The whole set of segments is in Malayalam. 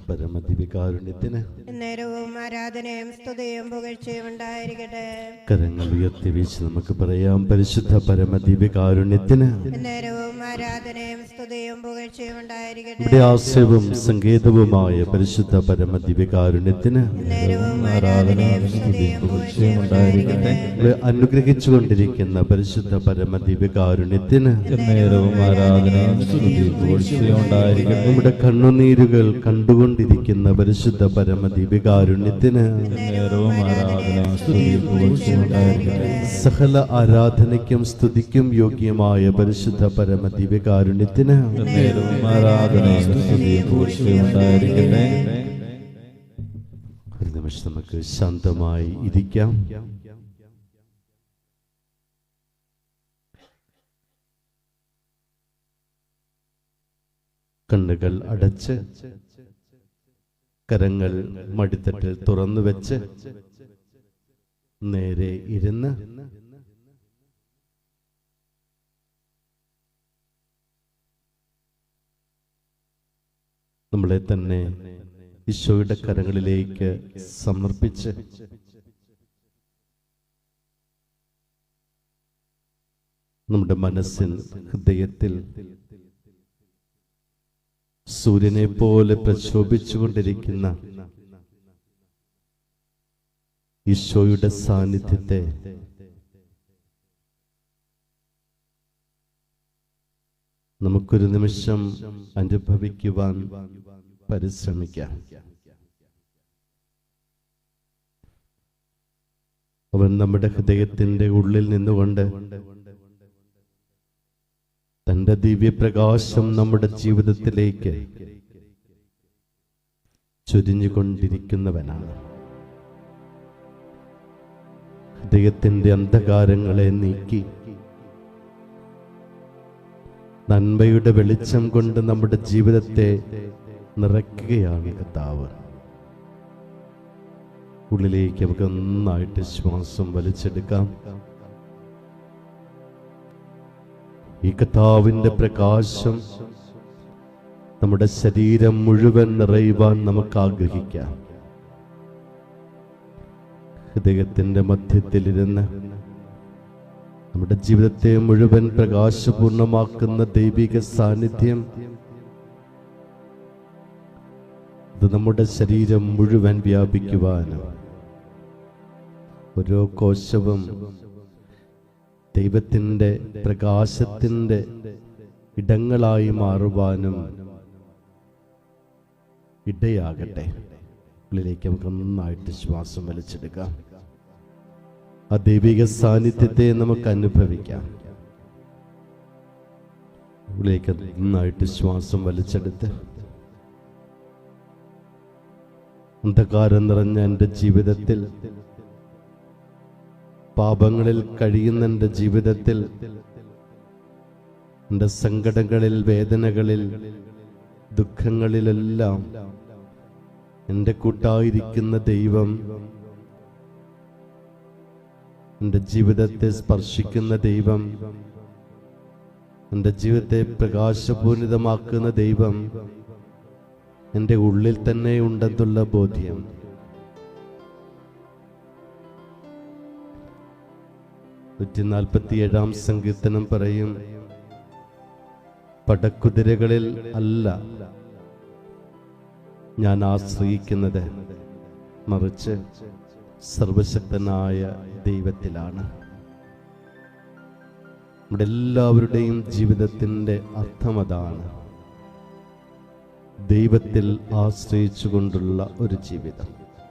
പരമദിവ്യകാരുണ്യത്തിന് നേരവും ആരാധനയും സ്തുതിയും പുകഴ്ചയും ഉണ്ടായിരിക്കട്ടെ. കരങ്ങൾ ഉയർത്തി വീശി നമുക്ക് പറയാം, പരിശുദ്ധ പരമദിവ്യകാരുണ്യത്തിന് നേരവും ആരാധനയും സ്തുതിയും പുകഴ്ചയും ഉണ്ടായിരിക്കട്ടെ. ഇവിടെ ആശ്രയവും സങ്കേതവുമായ പരിശുദ്ധ പരമദിവ്യകാരുണ്യത്തിന് നേരവും ആരാധനയും സ്തുതിയും പുകഴ്ചയും ഉണ്ടായിരിക്കട്ടെ. അനുഗ്രഹിച്ചുകൊണ്ടിരിക്കുന്ന പരിശുദ്ധ പരമദിവ്യകാരുണ്യത്തിന് നേരവും ആരാധനയും സ്തുതിയും പുകഴ്ചയും ഉണ്ടായിരിക്കട്ടെ. നമ്മുടെ കണ്ണുനീരുകൾ കണ്ടുകൊണ്ടിരിക്കുന്ന പരിശുദ്ധ പരമദിവ്യകാരുണ്യത്തിന് നേരവും ആരാധനയും സ്തുതിയും പുകഴ്ചയും ഉണ്ടായിരിക്കട്ടെ. സകല ആരാധനയ്ക്കും സ്തുതിക്കും യോഗ്യമായ പരിശുദ്ധ പരമദിവ്യകാരുണ്യത്തിന് നേരവും ആരാധനയും സ്തുതിയും പുകഴ്ചയും ഉണ്ടായിരിക്കട്ടെ. ഒരു നിമിഷം നമുക്ക് ശാന്തമായി ഇരിക്കാം. കണ്ണുകൾ അടച്ച് കരങ്ങൾ മടിത്തട്ടിൽ തുറന്നു വെച്ച് നേരെ ഇരുന്ന് നമ്മളെ തന്നെ ഈശോയുടെ കരങ്ങളിലേക്ക് സമർപ്പിച്ച് നമ്മുടെ മനസ്സിൽ ഹൃദയത്തിൽ സൂര്യനെ പോലെ പ്രശോഭിച്ചുകൊണ്ടിരിക്കുന്ന ഈശോയുടെ സാന്നിധ്യത്തെ നമുക്കൊരു നിമിഷം അനുഭവിക്കുവാൻ പരിശ്രമിക്കാം. അവൻ നമ്മുടെ ഹൃദയത്തിന്റെ ഉള്ളിൽ നിന്നുകൊണ്ട് തന്റെ ദിവ്യപ്രകാശം നമ്മുടെ ജീവിതത്തിലേക്ക് ചൊരിഞ്ഞുകൊണ്ടിരിക്കുന്നവനാണ്. ഹൃദയത്തിന്റെ അന്ധകാരങ്ങളെ നീക്കി നന്മയുടെ വെളിച്ചം കൊണ്ട് നമ്മുടെ ജീവിതത്തെ നിറയ്ക്കുകയാണ് കർത്താവ്. ഉള്ളിലേക്ക് നമുക്ക് നന്നായിട്ട് ശ്വാസം വലിച്ചെടുക്കാം. ഈ കർത്താവിന്റെ പ്രകാശം നമ്മുടെ ശരീരം മുഴുവൻ നിറയുവാൻ നമുക്ക് ആഗ്രഹിക്കാം. ഹൃദയത്തിന്റെ മധ്യത്തിലിരുന്ന് നമ്മുടെ ജീവിതത്തെ മുഴുവൻ പ്രകാശപൂർണമാക്കുന്ന ദൈവിക സാന്നിധ്യം ഇത് നമ്മുടെ ശരീരം മുഴുവൻ വ്യാപിക്കുവാനും ഓരോ കോശവും ദൈവത്തിൻ്റെ പ്രകാശത്തിൻ്റെ ഇടങ്ങളായി മാറുവാനും ഇടയാകട്ടെ. ഉള്ളിലേക്ക് നമുക്ക് നന്നായിട്ട് ശ്വാസം വലിച്ചെടുക്കാം. ആ ദൈവിക സാന്നിധ്യത്തെ നമുക്ക് അനുഭവിക്കാം. ഉള്ളിലേക്ക് നന്നായിട്ട് ശ്വാസം വലിച്ചെടുത്ത് അന്ധകാരം നിറഞ്ഞ എൻ്റെ ജീവിതത്തിൽ, പാപങ്ങളിൽ കഴിയുന്ന എൻ്റെ ജീവിതത്തിൽ, എൻ്റെ സങ്കടങ്ങളിൽ, വേദനകളിൽ, ദുഃഖങ്ങളിലെല്ലാം എൻ്റെ കൂട്ടായിരിക്കുന്ന ദൈവം, എൻ്റെ ജീവിതത്തെ സ്പർശിക്കുന്ന ദൈവം, എൻ്റെ ജീവിതത്തെ പ്രകാശപൂരിതമാക്കുന്ന ദൈവം എൻ്റെ ഉള്ളിൽ തന്നെ ഉണ്ടെന്നുള്ള ബോധ്യം 147-ാം സങ്കീർത്തനം പറയും, പടക്കുതിരകളിൽ അല്ല ഞാൻ ആശ്രയിക്കുന്നത്, മറിച്ച് സർവശക്തനായ ദൈവത്തിലാണ്. നമ്മുടെ എല്ലാവരുടെയും ജീവിതത്തിൻ്റെ അർത്ഥം അതാണ്. ദൈവത്തിൽ ആശ്രയിച്ചുകൊണ്ടുള്ള ഒരു ജീവിതം.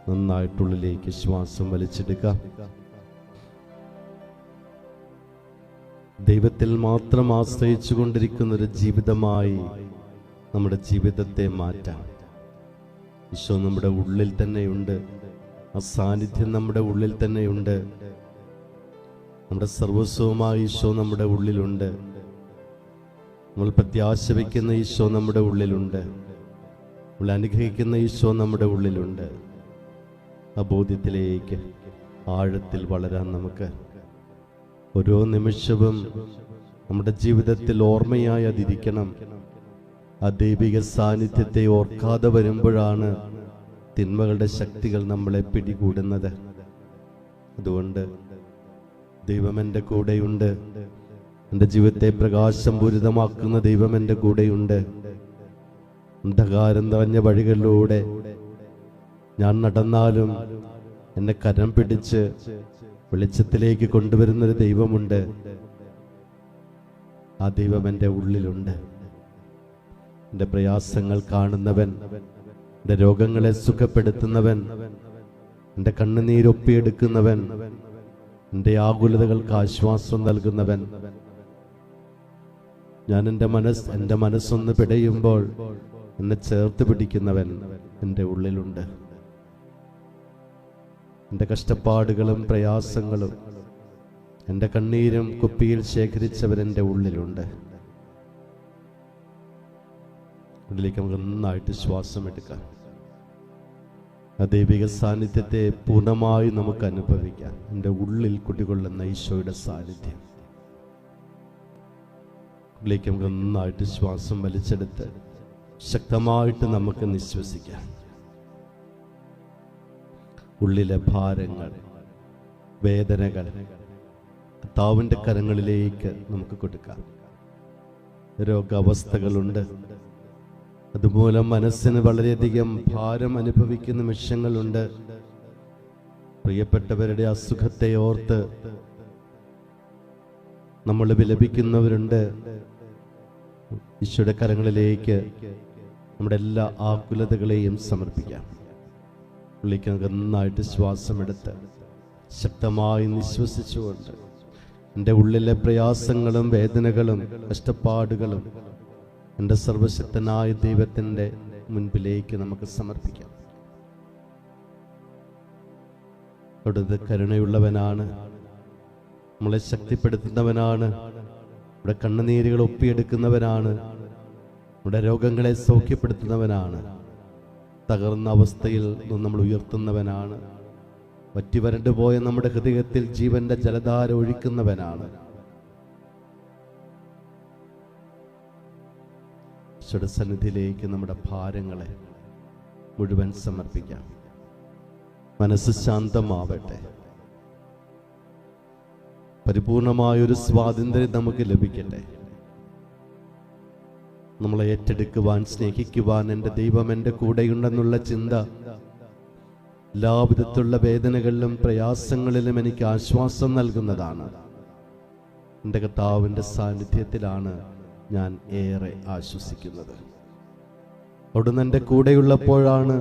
നന്നായിട്ടുള്ളിലേക്ക് ശ്വാസം വലിച്ചെടുക്കാം. ദൈവത്തിൽ മാത്രം ആശ്രയിച്ചു കൊണ്ടിരിക്കുന്ന ഒരു ജീവിതമായി നമ്മുടെ ജീവിതത്തെ മാറ്റാം. ഈശോ നമ്മുടെ ഉള്ളിൽ തന്നെയുണ്ട്. ആ സാന്നിധ്യം നമ്മുടെ ഉള്ളിൽ തന്നെയുണ്ട്. നമ്മുടെ സർവസ്വമായ ഈശോ നമ്മുടെ ഉള്ളിലുണ്ട്. നമ്മൾ പ്രത്യാശ വയ്ക്കുന്ന ഈശോ നമ്മുടെ ഉള്ളിലുണ്ട്. നമ്മൾ അനുഗ്രഹിക്കുന്ന ഈശോ നമ്മുടെ ഉള്ളിലുണ്ട്. ആ ബോധ്യത്തിലേക്ക് ആഴത്തിൽ വളരാൻ നമുക്ക് ഓരോ നിമിഷവും നമ്മുടെ ജീവിതത്തിൽ ഓർമ്മയായി അതിരിക്കണം. ആ ദൈവിക സാന്നിധ്യത്തെ ഓർക്കാതെ വരുമ്പോഴാണ് തിന്മകളുടെ ശക്തികൾ നമ്മളെ പിടികൂടുന്നത്. അതുകൊണ്ട് ദൈവം എൻ്റെ കൂടെയുണ്ട്, എൻ്റെ ജീവിതത്തെ പ്രകാശപൂരിതമാക്കുന്ന ദൈവം എൻ്റെ കൂടെയുണ്ട്. അന്ധകാരം നിറഞ്ഞ വഴികളിലൂടെ ഞാൻ നടന്നാലും എന്നെ കരം പിടിച്ച് വെളിച്ചത്തിലേക്ക് കൊണ്ടുവരുന്നൊരു ദൈവമുണ്ട്. ആ ദൈവം എൻ്റെ ഉള്ളിലുണ്ട്. എൻ്റെ പ്രയാസങ്ങൾ കാണുന്നവൻ, എൻ്റെ രോഗങ്ങളെ സുഖപ്പെടുത്തുന്നവൻ, എൻ്റെ കണ്ണുനീരൊപ്പിയെടുക്കുന്നവൻ, എൻ്റെ ആകുലതകൾക്ക് ആശ്വാസം നൽകുന്നവൻ. ഞാൻ എൻ്റെ മനസ്സൊന്ന് പിടയുമ്പോൾ എന്നെ ചേർത്ത് പിടിക്കുന്നവൻ എൻ്റെ ഉള്ളിലുണ്ട്. എൻ്റെ കഷ്ടപ്പാടുകളും പ്രയാസങ്ങളും എൻ്റെ കണ്ണീരും കുപ്പിയിൽ ശേഖരിച്ചവൻ എൻ്റെ ഉള്ളിലുണ്ട്. ഉള്ളിലേക്ക് നമുക്ക് നന്നായിട്ട് ശ്വാസം എടുക്കാം. ആ ദൈവിക സാന്നിധ്യത്തെ പൂർണ്ണമായി നമുക്ക് അനുഭവിക്കാം. എൻ്റെ ഉള്ളിൽ കുടികൊള്ളുന്ന ഈശോയുടെ സാന്നിധ്യം. ഉള്ളിലേക്ക് നമുക്ക് നന്നായിട്ട് ശ്വാസം വലിച്ചെടുത്ത് ശക്തമായിട്ട് നമുക്ക് നിശ്വസിക്കാം. ഉള്ളിലെ ഭാരങ്ങൾ, വേദനകൾ കർത്താവിൻ്റെ കരങ്ങളിലേക്ക് നമുക്ക് കൊടുക്കാം. രോഗാവസ്ഥകളുണ്ട്, അതുമൂലം മനസ്സിന് വളരെയധികം ഭാരം അനുഭവിക്കുന്ന നിമിഷങ്ങളുണ്ട്. പ്രിയപ്പെട്ടവരുടെ അസുഖത്തെ ഓർത്ത് നമ്മൾ വിലപിക്കുന്നവരുണ്ട്. ഈശോയുടെ കരങ്ങളിലേക്ക് നമ്മുടെ എല്ലാ ആകുലതകളെയും സമർപ്പിക്കാം. ഉള്ളിലേക്ക് നന്നായിട്ട് ശ്വാസമെടുത്ത് ശക്തമായി നിശ്വസിച്ചുകൊണ്ട് എൻ്റെ ഉള്ളിലെ പ്രയാസങ്ങളും വേദനകളും കഷ്ടപ്പാടുകളും എൻ്റെ സർവശക്തനായ ദൈവത്തിൻ്റെ മുൻപിലേക്ക് നമുക്ക് സമർപ്പിക്കാം. അവിടുത്തെ കരുണയുള്ളവനാണ്, നമ്മളെ ശക്തിപ്പെടുത്തുന്നവനാണ്, നമ്മുടെ കണ്ണുനീരുകൾ ഒപ്പിയെടുക്കുന്നവനാണ്, നമ്മുടെ രോഗങ്ങളെ സൗഖ്യപ്പെടുത്തുന്നവനാണ്, തകർന്ന അവസ്ഥയിൽ നിന്ന് നമ്മൾ ഉയർത്തുന്നവനാണ്, വറ്റിവരണ്ടു പോയ നമ്മുടെ ഹൃദയത്തിൽ ജീവന്റെ ജലധാര ഒഴിക്കുന്നവനാണ്. ഈശോയുടെ സന്നിധിയിലേക്ക് നമ്മുടെ ഭാരങ്ങളെ മുഴുവൻ സമർപ്പിക്കാം. മനസ്സ് ശാന്തമാവട്ടെ. പരിപൂർണമായൊരു സ്വാതന്ത്ര്യം നമുക്ക് ലഭിക്കട്ടെ. നമ്മളെ ഏറ്റെടുക്കുവാൻ, സ്നേഹിക്കുവാൻ എൻ്റെ ദൈവം എൻ്റെ കൂടെയുണ്ടെന്നുള്ള ചിന്ത എല്ലാവിധത്തിലുള്ള വേദനകളിലും പ്രയാസങ്ങളിലും എനിക്ക് ആശ്വാസം നൽകുന്നതാണ്. എൻ്റെ കർത്താവിൻ്റെ സാന്നിധ്യത്തിലാണ് ഞാൻ ഏറെ ആശ്വസിക്കുന്നത്. അവിടുന്ന് എൻ്റെ കൂടെയുള്ളപ്പോഴാണ്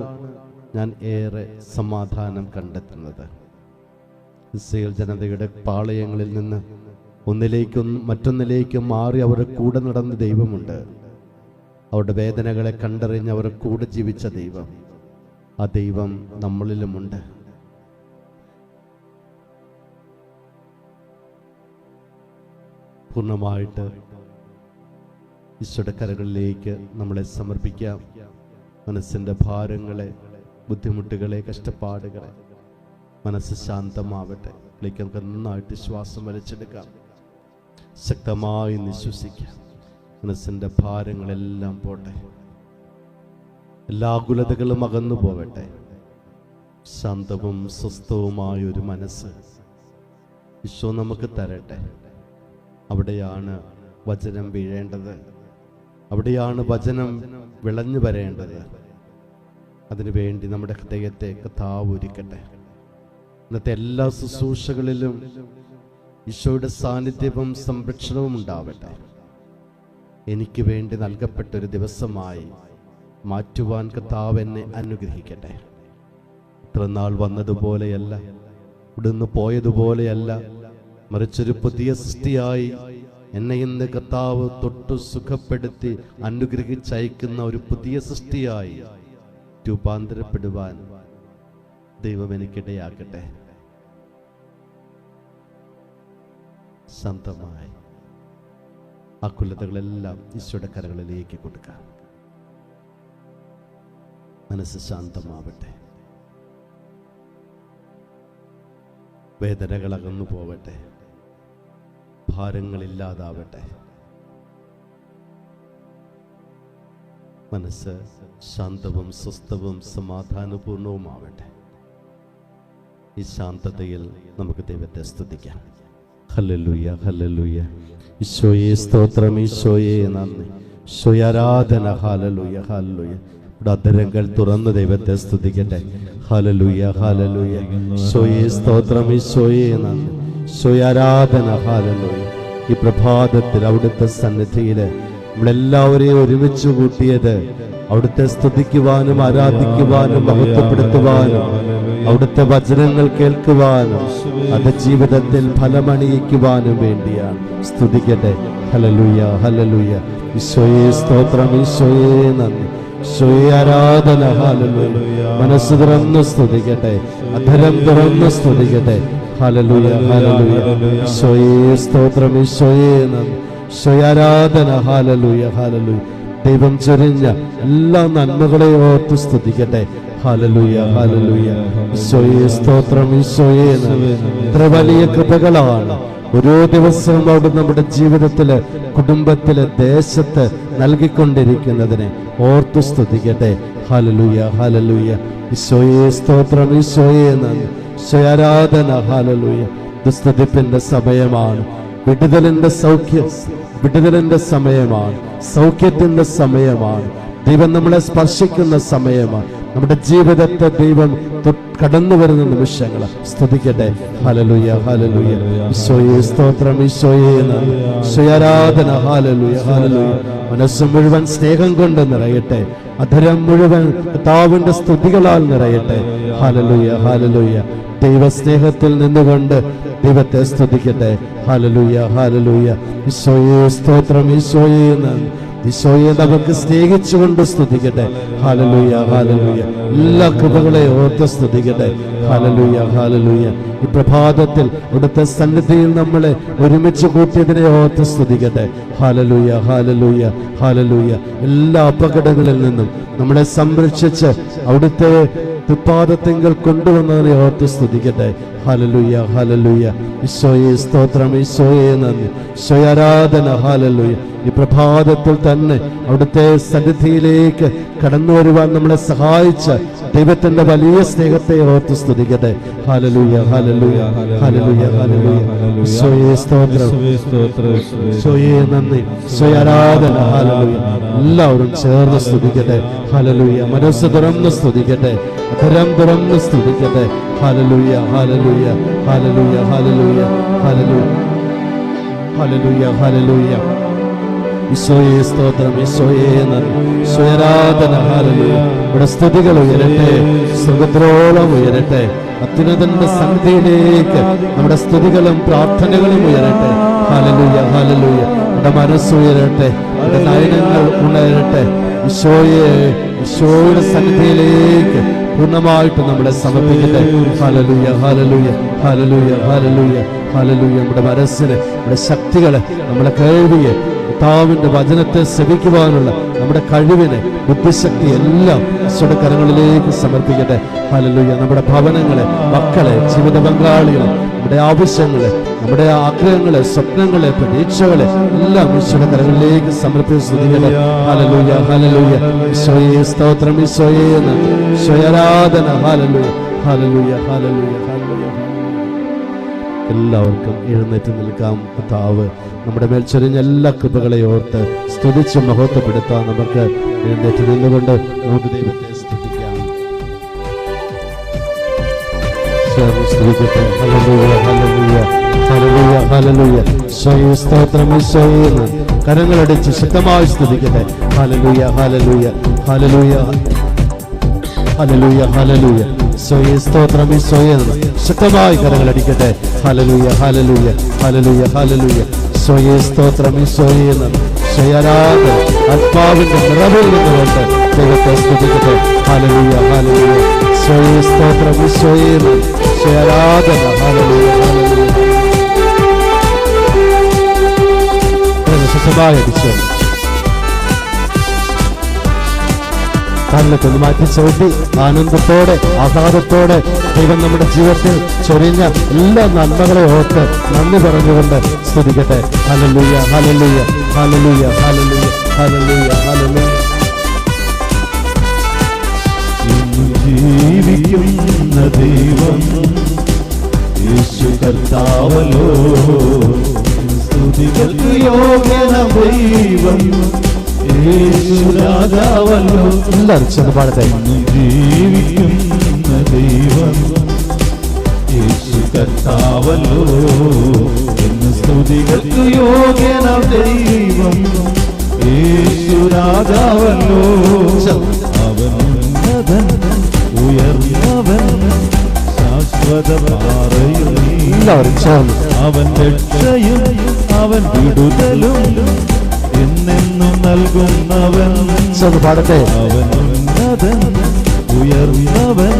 ഞാൻ ഏറെ സമാധാനം കണ്ടെത്തുന്നത്. ഇസ്രായേൽ ജനതയുടെ പാളയങ്ങളിൽ നിന്ന് മറ്റൊന്നിലേക്ക് മാറി അവരുടെ കൂടെ നടന്ന ദൈവമുണ്ട്. അവരുടെ വേദനകളെ കണ്ടറിഞ്ഞ് അവരുടെ കൂടെ ജീവിച്ച ദൈവം, ആ ദൈവം നമ്മളിലുമുണ്ട്. പൂർണ്ണമായിട്ട് ഈശോയുടെ കരങ്ങളിലേക്ക് നമ്മളെ സമർപ്പിക്കാം. മനസ്സിൻ്റെ ഭാരങ്ങളെ, ബുദ്ധിമുട്ടുകളെ, കഷ്ടപ്പാടുകളെ. മനസ്സ് ശാന്തമാവട്ടെ. ഇതിലേക്ക് നമുക്ക് നന്നായിട്ട് ശ്വാസം വലിച്ചെടുക്കാം. ശക്തമായി നിശ്വസിക്കാം. മനസ്സിൻ്റെ ഭാരങ്ങളെല്ലാം പോട്ടെ. എല്ലാ ആകുലതകളും അകന്നു പോകട്ടെ. ശാന്തവും സ്വസ്ഥവുമായ ഒരു മനസ്സ് ഈശോ നമുക്ക് തരട്ടെ. അവിടെയാണ് വചനം വീഴേണ്ടത്. അവിടെയാണ് വചനം വിളഞ്ഞു വരേണ്ടത്. അതിനുവേണ്ടി നമ്മുടെ ഹൃദയത്തെ കർത്താവ് ഒരുക്കട്ടെ. ഇന്നത്തെ എല്ലാ ശുശ്രൂഷകളിലും ഈശോയുടെ സാന്നിധ്യവും സംരക്ഷണവും ഉണ്ടാവട്ടെ. എനിക്ക് വേണ്ടി നൽകപ്പെട്ടൊരു ദിവസമായി മാറ്റുവാൻ കർത്താവ് എന്നെ അനുഗ്രഹിക്കട്ടെ. ഇത്ര നാൾ വന്നതുപോലെയല്ല, ഇവിടുന്ന് പോയതുപോലെയല്ല, മറിച്ചൊരു പുതിയ സൃഷ്ടിയായി എന്നെ ഇന്ന് കർത്താവ് തൊട്ടു സുഖപ്പെടുത്തി അനുഗ്രഹിച്ചയക്കുന്ന ഒരു പുതിയ സൃഷ്ടിയായി രൂപാന്തരപ്പെടുവാൻ ദൈവം എനിക്കിടയാക്കട്ടെ. ശാന്തമായി ആകുലതകളെല്ലാം ഈശോയുടെ കരങ്ങളിലേക്ക് കൊടുക്കാം. മനസ്സ് ശാന്തമാവട്ടെ. വേദനകൾ അകന്നു പോവട്ടെ. ഭാരങ്ങളില്ലാതാവട്ടെ. മനസ്സ് ശാന്തവും സ്വസ്ഥവും സമാധാനപൂർണവുമാവട്ടെ. ഈ ശാന്തതയിൽ നമുക്ക് ദൈവത്തെ സ്തുതിക്കാം. Hallelujah, hallelujah. ഈശോയെ സ്തോത്രം, ഈശോയെ നന്ദി, ഈശോയെ ആരാധന. Hallelujah, hallelujah. ഇവിടെ അധരങ്ങൾ തുറന്ന് ദൈവത്തെ സ്തുതിക്കട്ടെ. Hallelujah, hallelujah. ഈശോയെ സ്തോത്രം, ഈശോയെ നന്ദി, ഈശോയെ ആരാധന. ഹല്ലേലൂയ. ഈ പ്രഭാതത്തിൽ അവിടുത്തെ സന്നിധിയിൽ നമ്മളെല്ലാവരെയും ഒരുമിച്ച് കൂട്ടിയത് അവിടുത്തെ സ്തുതിക്കുവാനും ആരാധിക്കുവാനും മഹത്വപ്പെടുത്തുവാനും അവിടുത്തെ വചനങ്ങൾ കേൾക്കുവാനും അത് ജീവിതത്തിൽ ഫലമണിയിക്കുവാനും വേണ്ടിയാണ്. സ്തുതിക്കട്ടെ. Hallelujah, hallelujah. ഈശോയെ സ്തോത്രം, ഈശോയെ നന്ദി, ഈശോയെ ആരാധന. ഹല്ലേലൂയ. മനസ്സ് തുറന്ന് സ്തുതിക്കട്ടെ, അധരം തുറന്ന് സ്തുതിക്കട്ടെ. Hallelujah, hallelujah. ഈശോയെ സ്തോത്രം, ഈശോയെ നന്ദി, ഈശോയെ ആരാധന. Hallelujah, hallelujah. ദൈവം ചൊരിഞ്ഞ എല്ലാ നന്മകളെ ഓർത്ത് സ്തുതിക്കട്ടെ. Hallelujah, hallelujah. ഈശോയെ സ്തോത്രം, ഈശോയെ നന്ദി. ഇത്ര വലിയ കൃപകളാണ് ഓരോ ദിവസവും അവിടെ നമ്മുടെ ജീവിതത്തില്, കുടുംബത്തില്, ദേശത്ത് നൽകിക്കൊണ്ടിരിക്കുന്നതിനെ ഓർത്ത് സ്തുതിക്കട്ടെ. Hallelujah, hallelujah. ഈശോയെ സ്തോത്രം, ഈശോയെ നന്ദി, ഈശോയെ ആരാധന. ഹല്ലേലൂയ. സ്തുതിപ്പിന്റെ സമയമാണ്. വിടുതലിന്റെ സമയമാണ്. സൗഖ്യത്തിന്റെ സമയമാണ്. ദൈവം നമ്മളെ സ്പർശിക്കുന്ന സമയമാണ്. നമ്മുടെ ജീവിതത്തെ ദൈവം കടന്നു വരുന്ന നിമിഷങ്ങൾ. സ്തുതിക്കട്ടെ. Hallelujah, hallelujah. ഈശോയെ സ്തോത്രം, ഈശോയെ നന്ദി, ഈശോയെ ആരാധന. Hallelujah, hallelujah. മനസ്സ് മുഴുവൻ സ്നേഹം കൊണ്ട് നിറയട്ടെ. അധരം മുഴുവൻ കർത്താവിന്റെ സ്തുതികളാൽ നിറയട്ടെ. Hallelujah, hallelujah. ദൈവസ്നേഹത്തിൽ നിന്നുകൊണ്ട് ദൈവത്തെ സ്തുതിക്കട്ടെ. Hallelujah, hallelujah. ഈശോയെ സ്തോത്രം, ഈശോയെ നന്ദി, ഈശോയെ നമുക്ക് സ്നേഹിച്ചുകൊണ്ട് സ്തുതിക്കട്ടെ. Hallelujah, hallelujah. എല്ലാ കൃപകളെ ഓർത്ത് സ്തുതിക്കട്ടെ. Hallelujah, hallelujah. ഈ പ്രഭാതത്തിൽ അവിടുത്തെ സന്നിധിയിൽ നമ്മളെ ഒരുമിച്ച് കൂട്ടിയതിനെ ഓർത്ത് സ്തുതിക്കട്ടെ. Hallelujah, hallelujah, hallelujah. എല്ലാ അപകടങ്ങളിൽ നിന്നും നമ്മളെ സംരക്ഷിച്ച് അവിടുത്തെ തൃപ്പാദത്തിങ്കൽ കൊണ്ടുവന്നതിനെ ഓർത്ത് സ്തുതിക്കട്ടെ. Hallelujah, hallelujah. ഈശോയെ സ്തോത്രം, ഈശോയെ നന്ദി, ഈശോയെ ആരാധന. ഹല്ലേലൂയ. ഈ പ്രഭാതത്തിൽ തന്നെ അവിടുത്തെ സന്നിധിയിലേക്ക് കടന്നു വരുവാൻ നമ്മളെ സഹായിച്ച ദൈവത്തിന്റെ വലിയ സ്നേഹത്തെ ഓർത്ത് സ്തുതിക്കട്ടെ. Hallelujah, hallelujah, hallelujah, hallelujah. ഈശോയെ സ്തോത്രം, ഈശോയെ നന്ദി, ഈശോയെ ആരാധന. ഹല്ലേലൂയ. എല്ലാവരും ചേർന്ന് സ്തുതിക്കട്ടെ. ഹല്ലേലൂയ. മനസ്സ് തുറന്ന് സ്തുതിക്കട്ടെ, അധരം തുറന്ന് സ്തുതിക്കട്ടെ. Hallelujah, hallelujah, hallelujah, hallelujah, hallelujah, hallelujah, hallelujah. ഈശോയെ സ്തോത്രം, ഈശോയെ നന്ദി, ഈശോയെ ആരാധന. ഹല്ലേലൂയ. ഇവിടെ സ്തുതികൾ ഉയരട്ടെ, സ്വർഗ്ഗത്തിലോളം ഉയരട്ടെ. അത്യുന്നതന്റെ സന്നിധിയിലേക്ക് നമ്മുടെ സ്തുതികളും പ്രാർത്ഥനകളും ഉയരട്ടെ. Hallelujah, hallelujah. നമ്മുടെ മനസ്സ് ഉയരട്ടെ, നമ്മുടെ നയനങ്ങൾ ഉണരട്ടെ. ഈശോയുടെ സന്നിധിയിലേക്ക് പൂർണ്ണമായിട്ട് നമ്മളെ സമർപ്പിക്കട്ടെ. Hallelujah, hallelujah, hallelujah, hallelujah, hallelujah. നമ്മുടെ മനസ്സിനെ, നമ്മുടെ ശക്തികളെ, നമ്മുടെ കേൾവിയെ, കർത്താവിന്റെ വചനത്തെ ശ്രവിക്കുവാനുള്ള നമ്മുടെ കഴിവിനെ, ബുദ്ധിശക്തി എല്ലാം ഈശോയുടെ കരങ്ങളിലേക്ക് സമർപ്പിക്കട്ടെ. ഹല്ലേലൂയ. നമ്മുടെ ഭവനങ്ങളെ, മക്കളെ, ജീവിത പങ്കാളികളെ, നമ്മുടെ ആവശ്യങ്ങളെ, നമ്മുടെ ആഗ്രഹങ്ങളെ, സ്വപ്നങ്ങളെ, പ്രതീക്ഷകളെ എല്ലാം ഈശോയുടെ കരങ്ങളിലേക്ക് സമർപ്പിച്ച് സ്തുതിക്കട്ടെ. Hallelujah, hallelujah. ഈശോയെ സ്തോത്രം, ഈശോയെ നന്ദി, ഈശോയെ ആരാധന. Hallelujah, hallelujah, hallelujah, hallelujah. എല്ലാവർക്കും എഴുന്നേറ്റ് നിൽക്കാം. കർത്താവ് നമ്മുടെ മേൽ ചൊരിഞ്ഞ എല്ലാ കൃപകളെ ഓർത്ത് സ്തുതിച്ച് മഹത്വപ്പെടുത്താൻ നമുക്ക് എഴുന്നേറ്റ് നിന്നുകൊണ്ട് നമുക്ക് ദൈവത്തെ സ്തുതിക്കാം. സ്തുതിക്കട്ടെ. Hallelujah, hallelujah, hallelujah, hallelujah. ഈശോയെ സ്തോത്രം, ഈശോയെ നന്ദി. കരങ്ങളടിച്ച് ശക്തമായി സ്തുതിക്കട്ടെ. Hallelujah, hallelujah, hallelujah, hallelujah, hallelujah. ഈശോയെ സ്തോത്രം, ഈശോയെ നന്ദി. ശക്തമായി കരങ്ങളടിക്കട്ടെ. Hallelujah, hallelujah, hallelujah, hallelujah. ഈശോയെ സ്തോത്രം, ഈശോയെ നന്ദി, ഈശോയെ ആരാധന. ആത്മാവിന്റെ നിറവിൽ നിന്നുകൊണ്ട് ദൈവത്തെ സ്തുതിക്കട്ടെ. Hallelujah, hallelujah. ഈശോയെ സ്തോത്രം, ഈശോയെ നന്ദി, ഈശോയെ ആരാധന. ഹല്ലേലൂയ, ഹല്ലേലൂയ. ശക്തമായി അടിച്ചു കണ്ണിലൊന്ന് മാറ്റി ചവിട്ടി ആനന്ദത്തോടെ, ആഹ്ലാദത്തോടെ ദൈവം നമ്മുടെ ജീവിതത്തിൽ ചൊരിഞ്ഞ എല്ലാ നന്മകളെ ഓർത്ത് നന്ദി പറഞ്ഞുകൊണ്ട് സ്തുതിക്കട്ടെ. Hallelujah, hallelujah, hallelujah, hallelujah, hallelujah, ഹല്ലേലൂയ. ജീവിക്കുന്ന ദൈവം യേശു കർത്താവല്ലോ സ്തുതികൾക്ക് യോഗ്യന ദൈവം യേശു രാജാവല്ലോ എല്ലാവരും ചെന്ന് പാടട്ടെ. ജീവിക്കുന്ന ദൈവം യേശു കർത്താവല്ലോ എന്ന് സ്തുതികൾക്ക് യോഗ്യന ദൈവം യേശു രാജാവല്ലോ അവൻ ഉന്നതൻ ഉയർന്നവൻ ശാശ്വത പാറയും എല്ലാവരും ചേർന്ന് അവൻ രക്ഷയും അവൻ വിടുതലും എന്നെന്നും നൽകുന്നവൻ ചെന്ന് പാടട്ടെ. അവൻ ഉന്നതൻ ഉയർന്നവൻ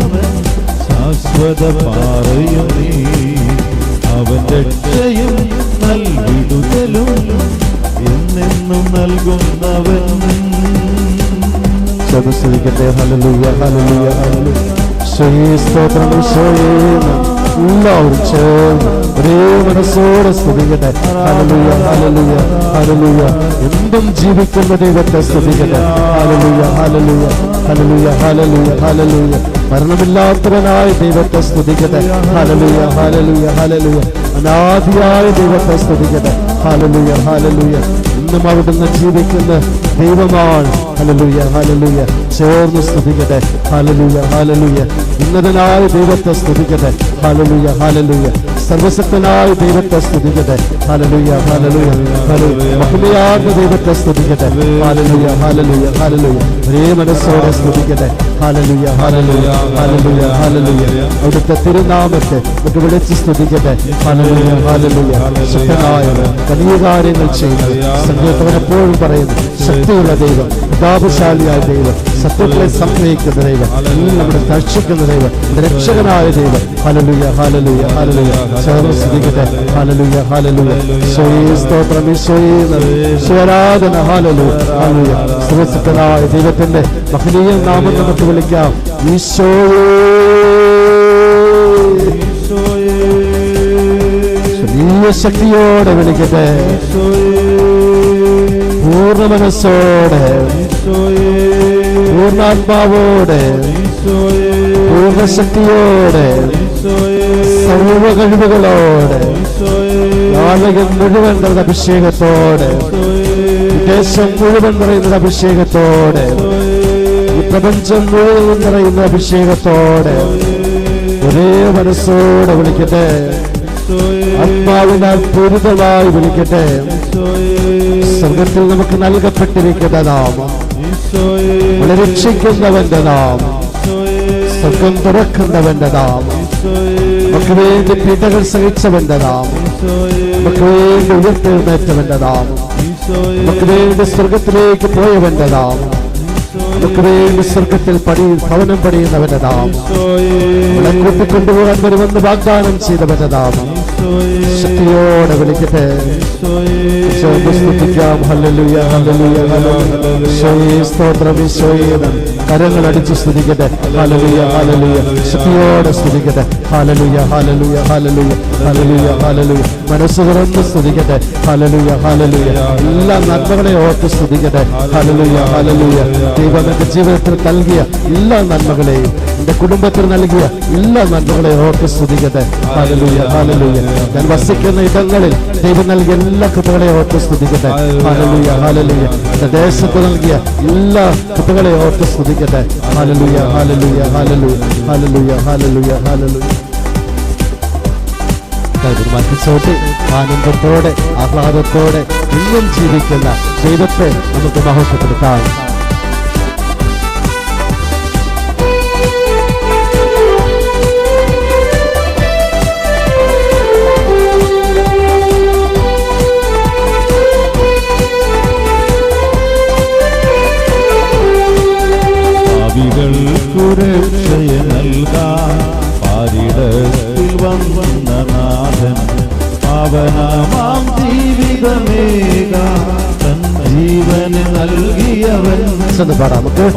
ശാശ്വത പാറയും അവൻ രക്ഷയും നൽകിടുതലും എന്നെന്നും നൽകുന്നവൻ ചെന്ന് സ്തുതിക്കട്ടെ. Hallelujah, hallelujah, hallelujah. ഈശോയെ സ്തോത്രം, ഈശോയെ എല്ലാവരും ചേർന്ന് ഒരേ മനസ്സോടെ സ്തുതിക്കട്ടെ. ഹല്ലേലൂയ, ഹല്ലേലൂയ, ഹല്ലേലൂയ. എന്തും ജീവിക്കുന്ന ദൈവത്തെ സ്തുതിക്കട്ടെ. ഹല്ലേലൂയ, ഹല്ലേലൂയ, ഹല്ലേലൂയ, ഹല്ലേലൂയ, ഹല്ലേലൂയ. മരണമില്ലാത്തവനായ ദൈവത്തെ സ്തുതിക്കട്ടെ. ഹല്ലേലൂയ, ഹല്ലേലൂയ, ഹല്ലേലൂയ. അനാദിയായ ദൈവത്തെ സ്തുതിക്കട്ടെ. ഹല്ലേലൂയ, ഹല്ലേലൂയ. ഇന്നും അവിടുന്ന് ജീവിക്കുന്ന ദൈവമാണ്. ഹല്ലേലൂയ, ഹല്ലേലൂയ. ചേർന്ന് സ്തുതിക്കട്ടെ. ഹല്ലേലൂയ, ഹല്ലേലൂയ. ഉന്നതനായ ദൈവത്തെ സ്തുതിക്കട്ടെ. ഹല്ലേലൂയ, ഹല്ലേലൂയ. സർവശക്തനായ ദൈവത്തെ സ്തുതിക്കട്ടെ. ഹല്ലേലൂയ, ഹല്ലേലൂയ, ഹല്ലേലൂയ. മഹിമയാർന്ന ദൈവത്തെ സ്തുതിക്കട്ടെ. ഹല്ലേലൂയ, ഹല്ലേലൂയ, ഹല്ലേലൂയ. ഒരേ മനസ്സോടെ സ്തുതിക്കട്ടെ. Hallelujah, hallelujah, hallelujah, hallelujah. അവിടുത്തെ തിരുനാമത്തെ നമുക്ക് വിളിച്ച് സ്തുതിക്കട്ടെ. Hallelujah, hallelujah. ശക്തനായവൻ, വലിയ കാര്യങ്ങൾ ചെയ്യുന്നത് സംഗീതവൻ എപ്പോഴും പറയുന്നു. ശക്തിയുള്ള ദൈവം, പ്രതാപശാലിയായ ദൈവം, സത്യങ്ങളെ സംഗ്രഹിക്കുന്ന ദൈവം, നമ്മുടെ രക്ഷിക്കുന്ന ദൈവം, രക്ഷകനായ ദൈവം. ഹല്ലേലൂയ, ഹല്ലേലൂയ, ഹല്ലേലൂയ. ചേർന്ന് സ്തുതിക്കട്ടെ. Hallelujah, hallelujah. ഈശോയെ സ്തോത്രം, ഈശോയെ നന്ദി, ഈശോയാരാധന. ഹല്ലേലൂയ, ഹല്ലേലൂയ. സർവശക്തനായ ദൈവത്തിന്റെ മഹനീയ നാമം നമുക്ക് വിളിക്കാം. ഈശോയേ, വലിയ ശക്തിയോടെ വിളിക്കട്ടെ. പൂർണ്ണ മനസ്സോടെ, പൂർണ്ണാത്മാവോടെ, പൂർണ്ണശക്തിയോടെ, സർവ കഴിവുകളോടെ, നാളകം മുഴുവൻ നിറഞ്ഞ അഭിഷേകത്തോടെ, ദേശം മുഴുവൻ നിറയുന്ന അഭിഷേകത്തോടെ, ഈ പ്രപഞ്ചം മുഴുവൻ നിറയുന്ന അഭിഷേകത്തോടെ ഒരേ മനസ്സോടെ വിളിക്കട്ടെ. ആത്മാവിനാൽ പൂരിതമായി വിളിക്കട്ടെ. സ്വർഗത്തിൽ നമുക്ക് നൽകപ്പെട്ടിരിക്കുന്ന നാമം, രക്ഷിക്കുന്നവന്റെ നാമം, സ്വർഗം തുറക്കുന്നവന്റെ നാമം, നമുക്ക് വേണ്ടി പീഡകൾ സഹിച്ചവന്റെ നാമം, നമുക്ക് വേണ്ടി ഉയർത്തെഴുന്നേറ്റവന്റെ നാമം, നമുക്ക് വേണ്ടി സ്വർഗത്തിലേക്ക് പോയവന്റെ നാമം, നമുക്ക് വേണ്ടി സ്വർഗത്തിൽ ഭവനം പണിയുന്നവന്റെ നാമം, നമ്മളെ കൂട്ടിക്കൊണ്ടുപോകാൻ വരുമെന്ന് വാഗ്ദാനം ചെയ്തവന്റെ നാമം. ശക്തിയോടെ വിളിക്കട്ടെ. സ്തുതിക്കാം. Hallelujah, hallelujah, hallelujah. ഈശോയെ സ്തോത്രം, ഈശോയെ നന്ദി. കരങ്ങൾ അടിച്ച് സ്തുതിക്കട്ടെ. ഹല്ലേലൂയ, ഹല്ലേലൂയ. ശക്തിയോടെ സ്തുതിക്കട്ടെ. Hallelujah, hallelujah, hallelujah, hallelujah, hallelujah. മനസ്സ് തുറന്ന് സ്തുതിക്കട്ടെ. Hallelujah, hallelujah. എല്ലാ നന്മകളെ ഓർത്ത് സ്തുതിക്കട്ടെ. Hallelujah, hallelujah. ദൈവം എന്റെ ജീവിതത്തിൽ നൽകിയ എല്ലാ നന്മകളെയും, എന്റെ കുടുംബത്തിൽ നൽകിയ എല്ലാ നന്മകളെയും ഓർത്ത് സ്തുതിക്കട്ടെ. ഹല്ലേലൂയ, ഹല്ലേലൂയ. ഞാൻ വസിക്കുന്ന ഇടങ്ങളിൽ ദൈവം നൽകിയ എല്ലാ കൃപകളെയും ഓർത്ത് സ്തുതിക്കട്ടെ. ഹല്ലേലൂയ, ഹല്ലേലൂയ. എന്റെ ദേശത്ത് നൽകിയ എല്ലാ കൃപകളെയും ഓർത്ത് സ്തുതിക്കട്ടെ. Hallelujah, hallelujah, hallelujah, hallelujah, hallelujah, ഹല്ലേലൂയ. മനസ്സോട്ട് ആനന്ദത്തോടെ ആഹ്ലാദത്തോടെ ഇന്നും ജീവിക്കുന്ന ദൈവത്തെ നമുക്ക് മഹത്വപ്പെടുത്താം. രക്ഷയെ നൽകാൻ പാരിടത്തിൽ വന്ന നാഥൻ പാവനമാം ജീവിതമേകാൻ തൻ ജീവന് നൽകിയവൻ.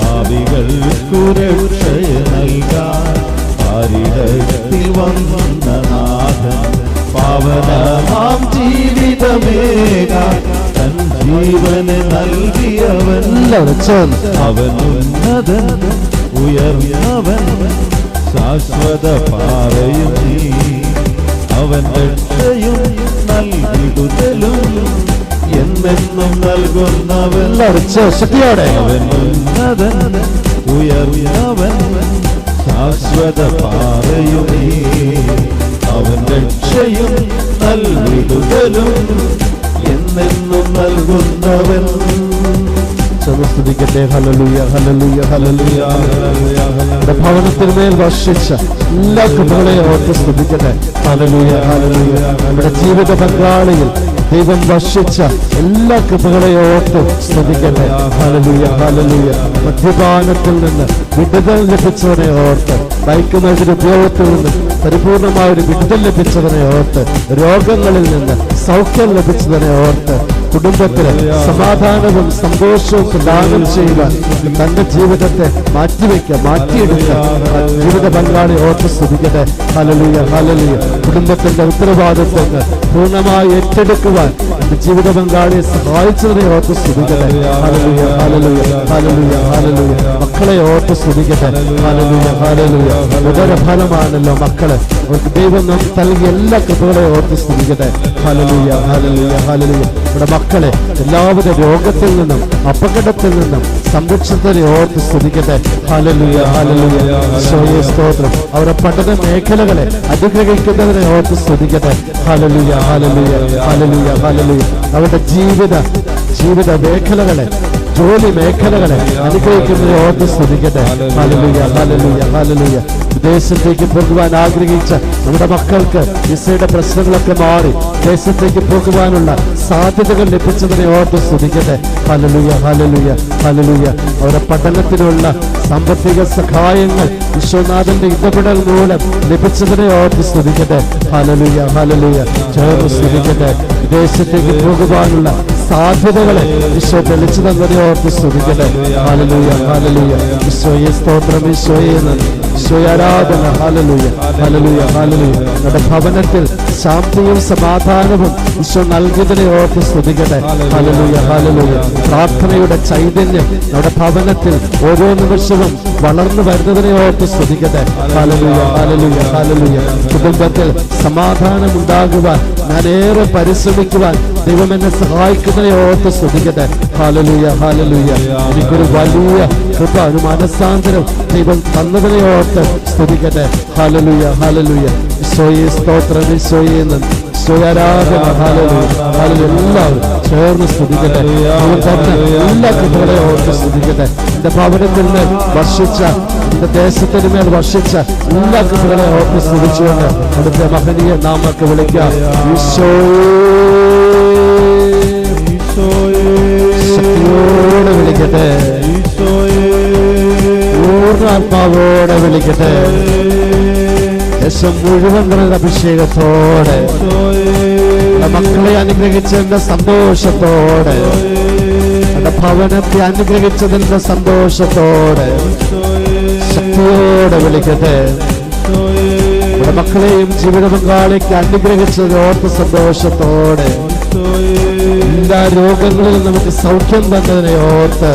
പാപികൾക്കു രക്ഷയെ നൽകാൻ പാരിടത്തിൽ വന്ന നാഥൻ പാവനമാം ജീവിതമേകാൻ തൻ ജീവന് നൽകിയവൻ. അവൻ ഉന്നതൻ ഉയർന്നവൻ ശാശ്വത പാറയും നീ, അവൻ രക്ഷയും നൽകിടുതലും എന്നെന്നും നൽകുന്നവൻ. ശക്തിയോടെ അവൻ ഉന്നതൻ ഉയർന്നവൻ ശാശ്വത പാറയും നീ, അവൻ രക്ഷയും നൽകിടുതലും എന്നെന്നും നൽകുന്നവൻ. സ്തുതിക്കട്ടെ. ഹല്ലേലൂയ, ഹല്ലേലൂയ, ഹല്ലേലൂയ. ഭവനത്തിന്മേൽ വർഷിച്ച എല്ലാ കൃപകളെയും ഓർത്ത് സ്തുതിക്കട്ടെ. Hallelujah, hallelujah. നമ്മുടെ ജീവിത പങ്കാളിയിൽ ദൈവം വർഷിച്ച എല്ലാ കൃപകളെയും ഓർത്ത് സ്തുതിക്കട്ടെ. Hallelujah, hallelujah. മദ്യപാനത്തിൽ നിന്ന് വിടുതൽ ലഭിച്ചവനെ ഓർത്ത്, മയക്കുമരുന്ന് ഉപയോഗത്തിൽ നിന്ന് പരിപൂർണമായ ഒരു വിടുതൽ ലഭിച്ചവനെ ഓർത്ത്, രോഗങ്ങളിൽ നിന്ന് സൗഖ്യം ലഭിച്ചതിനെ ഓർത്ത്, കുടുംബത്തിന് സമാധാനവും സന്തോഷവും പ്രദാനം ചെയ്യുവാൻ തന്റെ ജീവിതത്തെ മാറ്റിയെടുക്കുക ജീവിത പങ്കാളി ഓർത്ത് സ്തുതിക്കട്ടെ. ഹല്ലേലൂയ, ഹല്ലേലൂയ. കുടുംബത്തിന്റെ ഉത്തരവാദിത്വങ്ങൾ പൂർണ്ണമായി ഏറ്റെടുക്കുവാൻ എന്റെ ജീവിത പങ്കാളിയെ സഹായിച്ചതിനെ ഓർത്ത് സ്തുതിക്കട്ടെ. ഹല്ലേലൂയ, ഹല്ലേലൂയ, ഹല്ലേലൂയ, ഹല്ലേലൂയ. മക്കളെ ഓർത്ത് സ്തുതിക്കട്ടെ. Hallelujah, hallelujah. ഉദരഫലമാണല്ലോ മക്കള്. അവർക്ക് ദൈവം നമുക്ക് നൽകിയ എല്ലാ കൃപകളെ ഓർത്ത് സ്തുതിക്കട്ടെ. Hallelujah, hallelujah, hallelujah. നമ്മുടെ മക്കളെ എല്ലാവിധ രോഗത്തിൽ നിന്നും അപകടത്തിൽ നിന്നും സംരക്ഷണത്തെ ഓർത്ത് സ്തുതിക്കട്ടെ. Hallelujah, hallelujah. ഈശോയെ സ്തോത്രം. അവരുടെ പഠന മേഖലകളെ അനുഗ്രഹിക്കുന്നതിനെ ഓർത്ത് സ്തുതിക്കട്ടെ. ഹല്ലേലൂയ, ഹല്ലേലൂയ, ഹല്ലേലൂയ, ഹല്ലേലൂയ. അവരുടെ ജീവിത മേഖലകളെ, ജോലി മേഖലകളെ അനുഗ്രഹിക്കുന്നതിനെ ഓർത്ത് സ്തുതിക്കട്ടെ. ഹല്ലേലൂയ, ഹല്ലേലൂയ, ഹല്ലേലൂയ. വിദേശത്തേക്ക് പോകുവാൻ ആഗ്രഹിച്ച നമ്മുടെ മക്കൾക്ക് വിസയുടെ പ്രശ്നങ്ങളൊക്കെ മാറി ദേശത്തേക്ക് പോകുവാനുള്ള സാധ്യതകൾ ലഭിച്ചതിനെ ഓർത്ത് സ്തുതിക്കട്ടെ. ഹല്ലേലൂയ, ഹല്ലേലൂയ, ഹല്ലേലൂയ. അവരുടെ പഠനത്തിനുള്ള സാമ്പത്തിക സഹായങ്ങൾ വിശ്വനാഥന്റെ ഇടപെടൽ മൂലം ലഭിച്ചതിനെ ഓർത്ത് സ്തുതിക്കട്ടെ. ഹല്ലേലൂയ, ഹല്ലേലൂയ. ചേർന്ന് സ്തുതിക്കട്ടെ. വിദേശത്തേക്ക് പോകുവാനുള്ള സാധ്യതകളെ ഈശോ തെളിച്ചു തന്നതിനെ ഓർത്ത് സ്തുതിക്കട്ടെ. Hallelujah, hallelujah. ഈശോയെ സ്തോത്രം, ഈശോയെ നന്ദി, ഈശോയെ ആരാധന. Hallelujah, hallelujah, hallelujah. നമ്മുടെ ഭവനത്തിൽ ശാന്തിയും സമാധാനവും ഈശോ നൽകിയതിനെ ഓർത്ത് സ്തുതിക്കട്ടെ. ഹല്ലേലൂയ, ഹല്ലേലൂയ. പ്രാർത്ഥനയുടെ ചൈതന്യം നമ്മുടെ ഭവനത്തിൽ ഓരോ നിമിഷവും വളർന്നു വരുന്നതിനെ ഓർത്ത് സ്തുതിക്കട്ടെ. ഹല്ലേലൂയ, ഹല്ലേലൂയ, ഹല്ലേലൂയ. കുടുംബത്തിൽ സമാധാനം ഉണ്ടാകുവാൻ ഞാൻ ഏറെ പരിശ്രമിക്കുവാൻ ദൈവം എന്നെ സഹായിക്കുന്നതിനെ ഓർത്ത് സ്തുതിക്കട്ടെ. ഹല്ലേലൂയ, ഹല്ലേലൂയ. എനിക്കൊരു വലിയ കൃപ, ഒരു മനസ്സാന്തരം ദൈവം തന്നതിനെ ഓർത്ത് സ്തുതിക്കട്ടെ. Hallelujah, hallelujah. ഈശോയെ സ്തോത്രം, ഈശോയെ നന്ദി, ഈശോയെ ആരാധന. ഹല്ലേലൂയ, ഹല്ലേലൂയ. എല്ലാവരും ചേർന്ന് സ്തുതിക്കട്ടെ. എല്ലാ കൃപകളെ ഓർത്ത് സ്തുതിക്കട്ടെ. എന്റെ ഭവനത്തിൽ മേൽ വർഷിച്ച, എന്റെ ദേശത്തിന് മേൽ വർഷിച്ച എല്ലാ കൃപകളെ ഓർത്ത് സ്തുതിച്ചുകൊണ്ട് അടുത്ത മഹനീയ നാമൊക്കെ വിളിക്കാം. ശക്തിയോടെ വിളിക്കട്ടെ, പൂർണ്ണാത്മാവോടെ വിളിക്കട്ടെ. ദേശം മുഴുവൻ അഭിഷേകത്തോടെ, മക്കളെ അനുഗ്രഹിച്ചതിന്റെ സന്തോഷത്തോടെ, എന്റെ ഭവനത്തെ അനുഗ്രഹിച്ചതിന്റെ സന്തോഷത്തോടെ ശക്തിയോടെ വിളിക്കട്ടെ. നമ്മുടെ മക്കളെയും ജീവിത പങ്കാളിക്ക് അനുഗ്രഹിച്ചത് ഓർത്ത് സന്തോഷത്തോടെ, എല്ലാ രോഗങ്ങളിൽ നമുക്ക് സൗഖ്യം തന്നതിനെ ഓർത്ത്,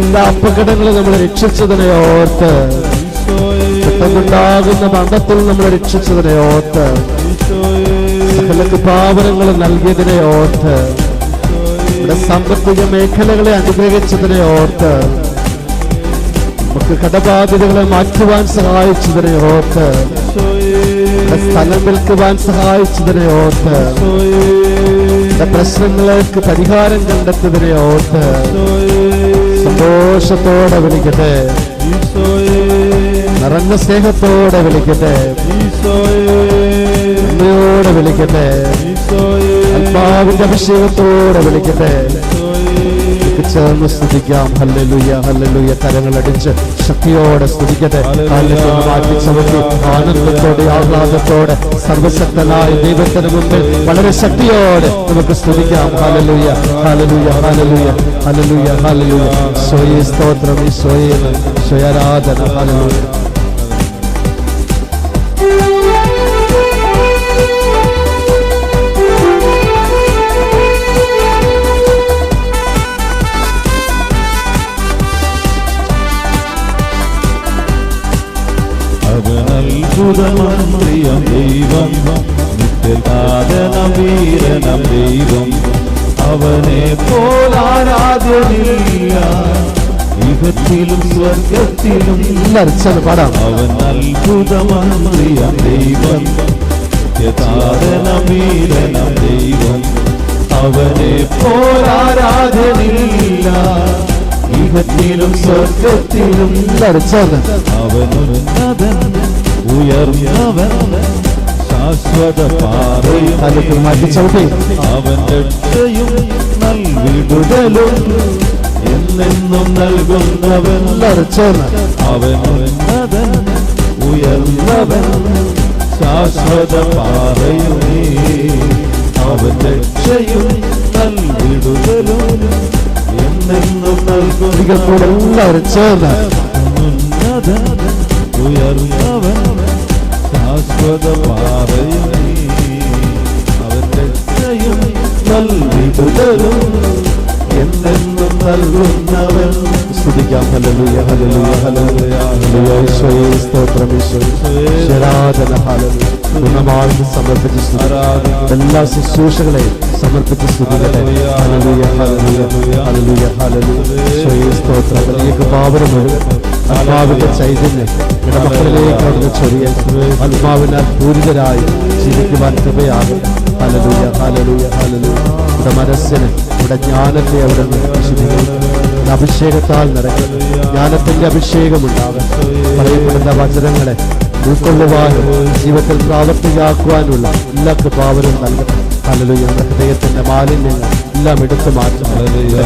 എല്ലാ അപകടങ്ങളിൽ നമ്മളെ രക്ഷിച്ചതിനെ ഓർത്ത്, പെട്ടെന്നുണ്ടാകുന്ന മരണത്തിൽ നമ്മളെ രക്ഷിച്ചതിനെ ഓർത്ത്, സകല പാവനങ്ങൾ നൽകിയതിനെ ഓർത്ത്, നമ്മുടെ സാമ്പത്തിക മേഖലകളെ അനുഗ്രഹിച്ചതിനെ ഓർത്ത്, നമുക്ക് കടബാധ്യതകളെ മാറ്റുവാൻ സഹായിച്ചതിനെ ഓർത്ത്, സ്ഥലം വിൽക്കുവാൻ സഹായിച്ചതിനെ ഓർത്ത്, പ്രശ്നങ്ങൾക്ക് പരിഹാരം കണ്ടെത്തിയതിനെ ഓർത്ത് സന്തോഷത്തോടെ വിളിക്കട്ടെ. നിറഞ്ഞ സ്നേഹത്തോടെ വിളിക്കട്ടെ, നന്ദിയോടെ വിളിക്കട്ടെ, ആത്മാവിന്റെ അഭിഷേകത്തോടെ വിളിക്കട്ടെ. ചേർന്ന് സ്തുതിക്കാം. ഹല്ലേലൂയ, ഹല്ലേലൂയ. കരങ്ങളടിച്ച് ശക്തിയോടെ സ്തുതിക്കട്ടെ. മാറ്റി ചവിട്ടി ആനന്ദത്തോടെ ആഹ്ലാദത്തോടെ സർവശക്തനായ ദൈവത്തിന് മുമ്പിൽ വളരെ ശക്തിയോടെ നമുക്ക് സ്തുതിക്കാം. Hallelujah, hallelujah, hallelujah, hallelujah, hallelujah. ഈശോയെ സ്തോത്രം, ഈശോയെ ആരാധന. ഹല്ലേലൂയ. അവൻ അത്ഭുതമന്ത്രിയം ദൈവം, നിത്യസാധനം വീരനം ദൈവം, അവനെ പോലാരാധ്യനില്ല ഇഹത്തിലും സ്വർഗത്തിലും. എല്ലാവരും ചേർന്ന് പാടാം. അവൻ അത്ഭുതമന്ത്രിയം ദൈവം, നിത്യസാധനം വീരനം ദൈവം, അവനെ പോലാരാധ്യനില്ല ഇഹത്തിലും സ്വർഗത്തിലും. എല്ലാവരും ചേർന്ന് അവൻ ഉന്നതൻ ഉയർന്നവൻ ശാശ്വത പാറയും കാലത്തിൽ മാറ്റി ചവിട്ടി. അവൻ രക്ഷയും നൽവിടുതലും എന്നെന്നും നൽകുന്നവൻ. എല്ലാവരും ചേർന്ന് അവൻ ഉന്നതൻ ഉയർന്നവൻ ശാശ്വത പാറയുമേ, അവൻ രക്ഷയും നൽവിടുതലും എന്നെന്നും ഒരിക്കൽ കൂടെ നൽകുന്നവൻ. എല്ലാവരും ചേർന്ന് ഉന്നതൻ ഉയർന്നവൻ ശാശ്വത പാറയുമേ, അവൻ രക്ഷയും നൽവിടുതലും എന്നെന്നും നൽകുന്നവൻ. സ്തുതിക്കാം. Hallelujah, hallelujah, hallelujah, hallelujah. ഈശോയെ സ്തോത്രം, ഈശോയെ ആരാധന. ഹല്ലേലൂയ. പൂർണ്ണമായിട്ട് സമർപ്പിച്ച് സ്തുതിക്കാം. എല്ലാ ശുശ്രൂഷകളെയും സമർപ്പിച്ച് സ്തുതിക്കട്ടെ. Hallelujah, hallelujah, hallelujah, hallelujah. ഈശോയെ സ്തോത്രം. വലിയ കൃപാവരം ആത്മാവിന്റെ ചൈതന്യം ഇടമക്കളിലേക്ക് അവിടുന്ന് ചൊരിയാൻ ആത്മാവിനാൽ പൂരിതരായി ജീവിക്കുവാൻ കൃപയാകട്ടെ. Hallelujah, hallelujah, hallelujah. നമ്മുടെ മനസ്സിന് നമ്മുടെ ജ്ഞാനത്തെ അവിടുന്ന് വിശുദ്ധീകരിക്കും. അഭിഷേകത്താൽ നിറയ്ക്കും. ജ്ഞാനത്തിന്റെ അഭിഷേകമുണ്ടാകും. പറയപ്പെടുന്ന വചനങ്ങളെ ഉൾക്കൊള്ളുവാനും ജീവിതത്തിൽ പ്രാവർത്തികമാക്കുവാനുള്ള എല്ലാ കൃപാവരും നൽകട്ടെ. ഹല്ലേലൂയ. നമ്മുടെ ഹൃദയത്തിന്റെ മാലിന്യങ്ങൾ എല്ലാം എടുത്തു മാറ്റും.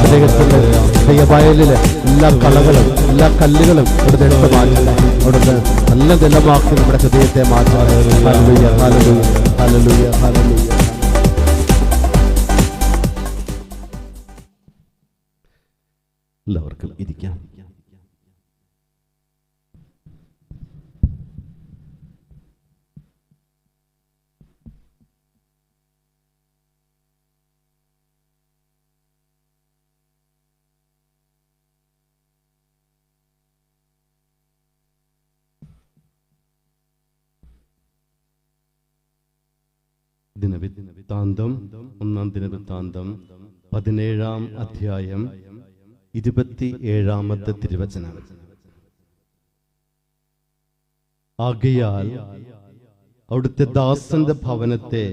ഹൃദയത്തിന്റെ ഹൃദയവയലിലെ എല്ലാ കളകളും എല്ലാ കല്ലുകളും ഇവിടുന്ന് എടുത്തു മാറ്റണം. അവിടുന്ന് നല്ല നിലമാക്കി നമ്മുടെ ഹൃദയത്തെ മാറ്റണം. Hallelujah, hallelujah, hallelujah, hallelujah. എല്ലാവർക്കും ഇരിക്കാം. ദിനവൃത്താന്തം, ഒന്നാം ദിനവൃത്താന്തം 17-ാം അധ്യായം 27-ാമത്തെ തിരുവചനം. ആകയാൽ അവിടുത്തെ ദാസന്റെ ഭവനത്തെ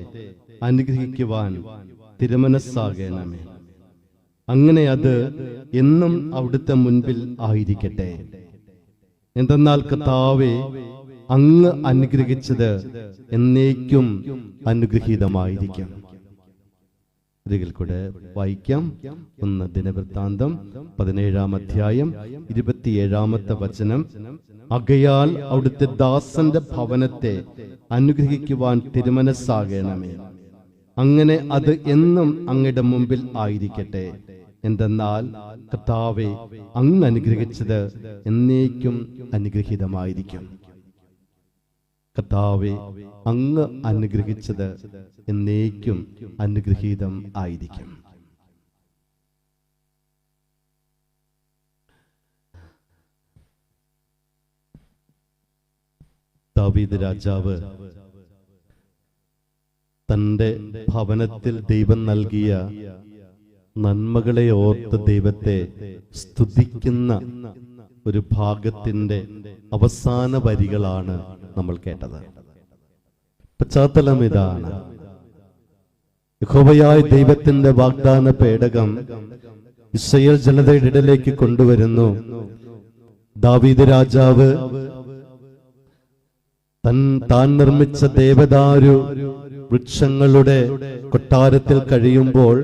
അനുഗ്രഹിക്കുവാൻ തിരുമനസ്സാകണമേ. അങ്ങനെ അത് എന്നും അവിടുത്തെ മുൻപിൽ ആയിരിക്കട്ടെ. എന്തെന്നാൽ കർത്താവേ, അങ്ങ് അനുഗ്രഹിച്ചത് എന്നേക്കും അനുഗ്രഹീതമായിരിക്കും. ഇതിൽ കൂടെ വായിക്കാം. ഒന്ന് ദിനവൃത്താന്തം 17-ാം അധ്യായം 27-ാമത്തെ വചനം. ആകയാൽ അവിടുത്തെ ദാസന്റെ ഭവനത്തെ അനുഗ്രഹിക്കുവാൻ തിരുമനസ്സാകണമേ. അങ്ങനെ അത് എന്നും അങ്ങയുടെ മുമ്പിൽ ആയിരിക്കട്ടെ. എന്തെന്നാൽ കർത്താവേ, അങ്ങ് അനുഗ്രഹിച്ചത് എന്നേക്കും അനുഗ്രഹീതമായിരിക്കും. കർത്താവേ, അങ്ങ് അനുഗ്രഹിച്ചത് എന്നേക്കും അനുഗ്രഹീതം ആയിരിക്കും. ദാവീദ് രാജാവ് തന്റെ ഭവനത്തിൽ ദൈവം നൽകിയ നന്മകളെ ഓർത്ത് ദൈവത്തെ സ്തുതിക്കുന്ന ഒരു ഭാഗത്തിന്റെ അവസാന വരികളാണ് നമ്മൾ കേട്ടത്. പശ്ചാത്തലം ഇതാണ്. യഹോവയായ ദൈവത്തിന്റെ വാഗ്ദാന പേടകം ഇസ്രായേൽ ജനതയുടെ ഇടയിലേക്ക് കൊണ്ടുവരുന്നു. ദാവീദ് രാജാവ് താൻ നിർമ്മിച്ച ദേവദാരു വൃക്ഷങ്ങളുടെ കൊട്ടാരത്തിൽ കഴിയുമ്പോൾ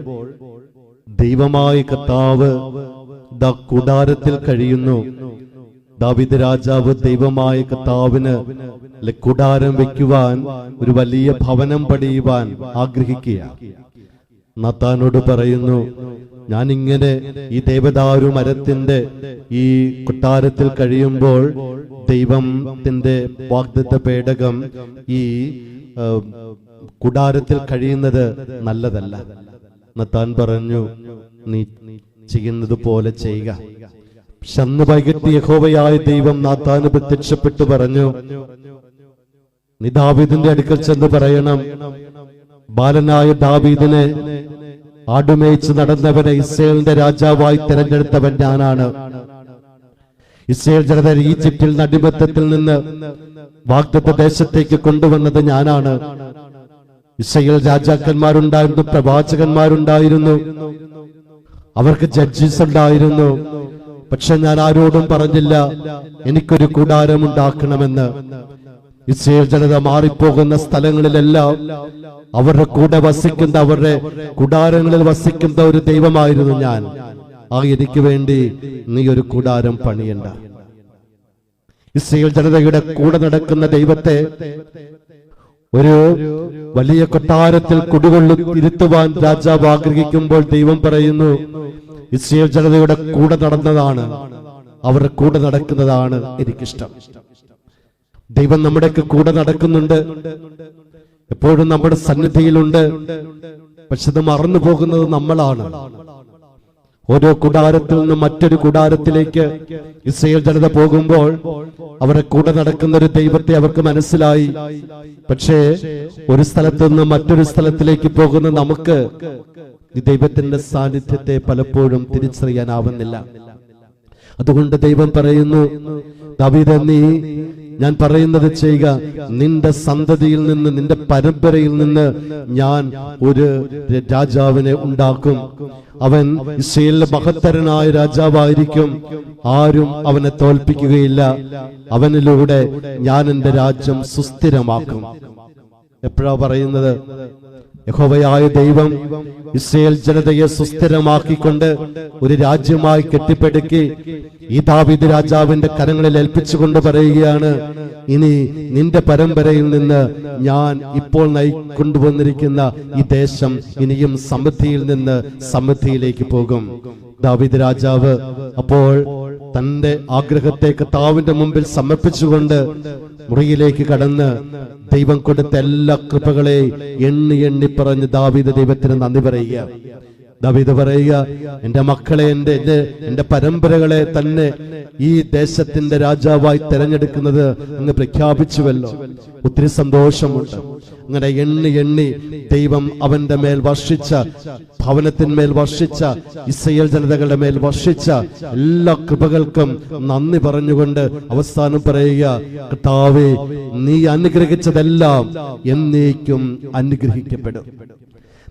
ദൈവമായ കർത്താവ് കൂടാരത്തിൽ കഴിയുന്നു. ദാവീദ് രാജാവ് ദൈവമായ കർത്താവിന് കൂടാരം വെക്കുവാൻ ഒരു വലിയ ഭവനം പണിയുവാൻ ആഗ്രഹിക്കുക. നാഥാനോട് പറയുന്നു, ഞാൻ ഇങ്ങനെ ഈ ദേവദാരു മരത്തിന്റെ ഈ കൊട്ടാരത്തിൽ കഴിയുമ്പോൾ ദൈവത്തിന്റെ വാഗ്ദത്ത പേടകം ഈ കൂടാരത്തിൽ കഴിയുന്നത് നല്ലതല്ല. നാഥാൻ പറഞ്ഞു, നീ ചെയ്യുന്നത് പോലെ ചെയ്യുക. അന്ന് വൈകിട്ട് യഹോവയായ ദൈവം നാഥാന് പ്രത്യക്ഷപ്പെട്ടു പറഞ്ഞു, നീ ദാവീദിന്റെ അടുക്കൽ ചെന്ന് പറയണം, ബാലനായ ദാവീദിനെ ആടുമേച്ച് നടന്നവനെ ഇസ്രായേലിന്റെ രാജാവായി തിരഞ്ഞെടുത്തവൻ ഞാനാണ്. ഇസ്രായേൽ ജനത ഈജിപ്തിൽ അടിമത്തത്തിൽ നിന്ന് വാഗ്ദത്ത ദേശത്തേക്ക് കൊണ്ടുവന്നത് ഞാനാണ്. ഇസ്രായേൽ രാജാക്കന്മാരുണ്ടായിരുന്നു, പ്രവാചകന്മാരുണ്ടായിരുന്നു, അവർക്ക് ജഡ്ജീസ് ഉണ്ടായിരുന്നു. പക്ഷെ ഞാൻ ആരോടും പറഞ്ഞില്ല എനിക്കൊരു കൂടാരം ഉണ്ടാക്കണമെന്ന്. ഇസ്രായേൽ ജനത മാറിപ്പോകുന്ന സ്ഥലങ്ങളിലെല്ലാം അവരുടെ കൂടെ വസിക്കുന്ന, അവരുടെ കൂടാരങ്ങളിൽ വസിക്കുന്ന ഒരു ദൈവമായിരുന്നു ഞാൻ. എനിക്ക് വേണ്ടി നീ ഒരു കൂടാരം പണിയണ്ട. ഇസ്രായേൽ ജനതയുടെ കൂടെ നടക്കുന്ന ദൈവത്തെ ഒരു വലിയ കൊട്ടാരത്തിൽ കുടികൊള്ളു ഇരുത്തുവാൻ രാജാവ് ആഗ്രഹിക്കുമ്പോൾ ദൈവം പറയുന്നു, ഇസ്രായേൽ ജനതയുടെ കൂടെ നടന്നതാണ്, അവരുടെ കൂടെ നടക്കുന്നതാണ് എനിക്കിഷ്ടം. ദൈവം നമ്മുടെയൊക്കെ കൂടെ നടക്കുന്നുണ്ട്, എപ്പോഴും നമ്മുടെ സന്നിധിയിലുണ്ട്. പക്ഷെ അത് മറന്നു പോകുന്നത് നമ്മളാണ്. ഓരോ കൂടാരത്തിൽ നിന്നും മറ്റൊരു കൂടാരത്തിലേക്ക് ഇസ്രായേൽ ജനത പോകുമ്പോൾ അവരുടെ കൂടെ നടക്കുന്ന ഒരു ദൈവത്തെ അവർക്ക് മനസ്സിലായി. പക്ഷേ ഒരു സ്ഥലത്ത് നിന്ന് മറ്റൊരു സ്ഥലത്തിലേക്ക് പോകുന്ന നമുക്ക് ഈ ദൈവത്തിന്റെ സാന്നിധ്യത്തെ പലപ്പോഴും തിരിച്ചറിയാനാവുന്നില്ല. അതുകൊണ്ട് ദൈവം പറയുന്നു, ദാവീദേ, നീ ഞാൻ പറയുന്നത് ചെയ്യുക. നിന്റെ സന്തതിയിൽ നിന്ന്, നിന്റെ പരമ്പരയിൽ നിന്ന് ഞാൻ ഒരു രാജാവിനെ ഉണ്ടാക്കും. അവൻ ഇസ്രായേലിലെ മഹത്തരനായ രാജാവായിരിക്കും. ആരും അവനെ തോൽപ്പിക്കുകയില്ല. അവനിലൂടെ ഞാൻ എന്റെ രാജ്യം സുസ്ഥിരമാക്കും. എപ്പോഴാ പറയുന്നത്? യഹോവയായ ദൈവം ഇസ്രായേൽ ജനതയെ സുസ്ഥിരമാക്കിക്കൊണ്ട് ഒരു രാജ്യമായി കെട്ടിപ്പടുക്കി ഈ ദാവീദ് രാജാവിന്റെ കരങ്ങളിൽ ഏൽപ്പിച്ചുകൊണ്ട് പറയുകയാണ്, ഇനി നിന്റെ പരമ്പരയിൽ നിന്ന് ഞാൻ ഇപ്പോൾ കൊണ്ടുവന്നിരിക്കുന്ന ഈ ദേശം ഇനിയും സമൃദ്ധിയിൽ നിന്ന് സമൃദ്ധിയിലേക്ക് പോകും. ദാവീദ് രാജാവ് അപ്പോൾ തന്റെ ആഗ്രഹത്തെ കർത്താവിന്റെ മുമ്പിൽ സമർപ്പിച്ചുകൊണ്ട് മുറിയിലേക്ക് കടന്ന് ദൈവം കൊടുത്ത എല്ലാ കൃപകളെയും എണ്ണി എണ്ണി പറഞ്ഞ് ദാവീദ് ദൈവത്തിന് നന്ദി പറയുക. ദാവീദ് പറയുക, എന്റെ മക്കളെ, എന്റെ പരമ്പരകളെ തന്നെ ഈ ദേശത്തിന്റെ രാജാവായി തെരഞ്ഞെടുക്കുന്നത് അങ്ങ് പ്രഖ്യാപിച്ചുവല്ലോ, ഒത്തിരി സന്തോഷമുണ്ട്. അങ്ങനെ എണ്ണി എണ്ണി ദൈവം അവന്റെ മേൽ വർഷിച്ച, ഭവനത്തിന്മേൽ വർഷിച്ച, ഇസ്രായേൽ ജനതകളുടെ മേൽ വർഷിച്ച എല്ലാ കൃപകൾക്കും നന്ദി പറഞ്ഞുകൊണ്ട് അവസാനം പറയുക, കർത്താവേ, നീ അനുഗ്രഹിച്ചതെല്ലാം എന്നേക്കും അനുഗ്രഹിക്കപ്പെടും.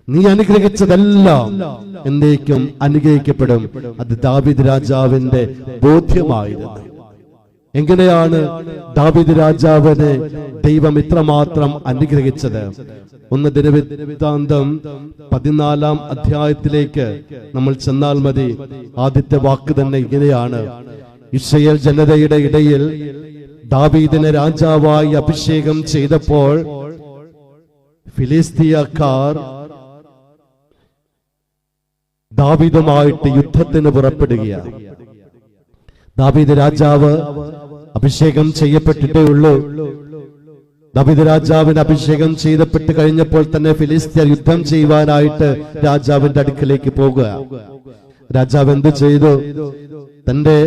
നീ അനുഗ്രഹിച്ചതെല്ലാം എന്നേക്കും അനുഗ്രഹിക്കപ്പെടും. അത് ദാവീദ് രാജാവിന്റെ ബോധ്യമായിരുന്നു. എങ്ങനെയാണ് ദാവീദ് രാജാവിനെ ദൈവം ഇത്രമാത്രം അനുഗ്രഹിച്ചത്? ഒന്ന് ദിനവൃത്താന്തം 14 അധ്യായത്തിലേക്ക് നമ്മൾ ചെന്നാൽ മതി. ആദ്യത്തെ വാക്ക് തന്നെ ഇങ്ങനെയാണ്: ഇസ്രായേൽ ജനതയുടെ ഇടയിൽ ദാവീദിനെ രാജാവായി അഭിഷേകം ചെയ്തപ്പോൾ ഫിലിസ്തീയക്കാർ ദാവീദുമായിട്ട് യുദ്ധത്തിന് പുറപ്പെടുകയാണ്. ദാവീദ് രാജാവ് അഭിഷേകം ചെയ്യപ്പെട്ടിട്ടേ ഉള്ളൂ. ദാവീദ് രാജാവിന് അഭിഷേകം ചെയ്യപ്പെട്ട് കഴിഞ്ഞപ്പോൾ തന്നെ ഫിലിസ്ത്യർ യുദ്ധം ചെയ്യുവാനായിട്ട് രാജാവിന്റെ അടുക്കലേക്ക് പോകുക. രാജാവ് എന്ത് ചെയ്തു? തന്റെ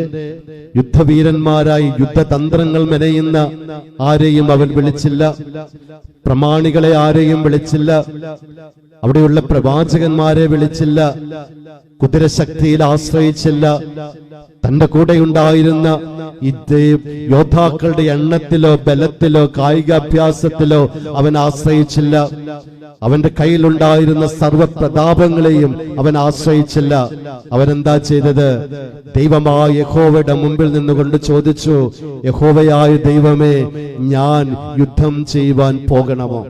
യുദ്ധവീരന്മാരായി യുദ്ധതന്ത്രങ്ങൾ മെനയുന്ന ആരെയും അവൻ വിളിച്ചില്ല, പ്രമാണികളെ ആരെയും വിളിച്ചില്ല, അവിടെയുള്ള പ്രവാചകന്മാരെ വിളിച്ചില്ല, കുതിരശക്തിയിൽ ആശ്രയിച്ചില്ല, തന്റെ കൂടെ ഉണ്ടായിരുന്ന യോദ്ധാക്കളുടെ എണ്ണത്തിലോ ബലത്തിലോ കായികാഭ്യാസത്തിലോ അവൻ ആശ്രയിച്ചില്ല, അവന്റെ കയ്യിലുണ്ടായിരുന്ന സർവപ്രതാപങ്ങളെയും അവൻ ആശ്രയിച്ചില്ല. അവനെന്താ ചെയ്തത്? ദൈവമായ യഹോവയുടെ മുമ്പിൽ നിന്നുകൊണ്ട് ചോദിച്ചു, യഹോവയായ ദൈവമേ, ഞാൻ യുദ്ധം ചെയ്യുവാൻ പോകണമോ?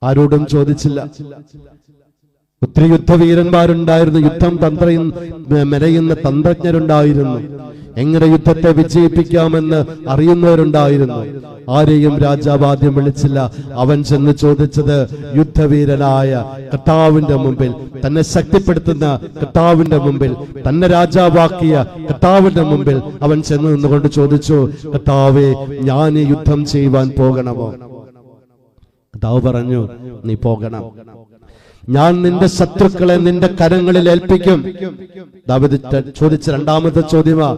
ആരോടും ചോദിച്ചില്ല. ഒത്തിരി യുദ്ധവീരന്മാരുണ്ടായിരുന്നു, യുദ്ധം മെനയുന്ന തന്ത്രജ്ഞരുണ്ടായിരുന്നു, എങ്ങനെ യുദ്ധത്തെ വിജയിപ്പിക്കാമെന്ന് അറിയുന്നവരുണ്ടായിരുന്നു. ആരെയും രാജാവ് ആദ്യം വിളിച്ചില്ല. അവൻ ചെന്ന് ചോദിച്ചത് യുദ്ധവീരനായ കർത്താവിന്റെ മുമ്പിൽ, തന്നെ ശക്തിപ്പെടുത്തുന്ന കർത്താവിന്റെ മുമ്പിൽ, തന്നെ രാജാവാക്കിയ കർത്താവിന്റെ മുമ്പിൽ അവൻ ചെന്ന് നിന്നുകൊണ്ട് ചോദിച്ചു, കർത്താവേ, ഞാൻ ഈ യുദ്ധം ചെയ്യുവാൻ പോകണമോ? കർത്താവ് പറഞ്ഞു, നീ പോകണം. ഞാൻ നിന്റെ ശത്രുക്കളെ നിന്റെ കരങ്ങളിൽ ഏൽപ്പിക്കും. ദാവീദ് ചോദിച്ച രണ്ടാമത്തെ ചോദ്യമാ,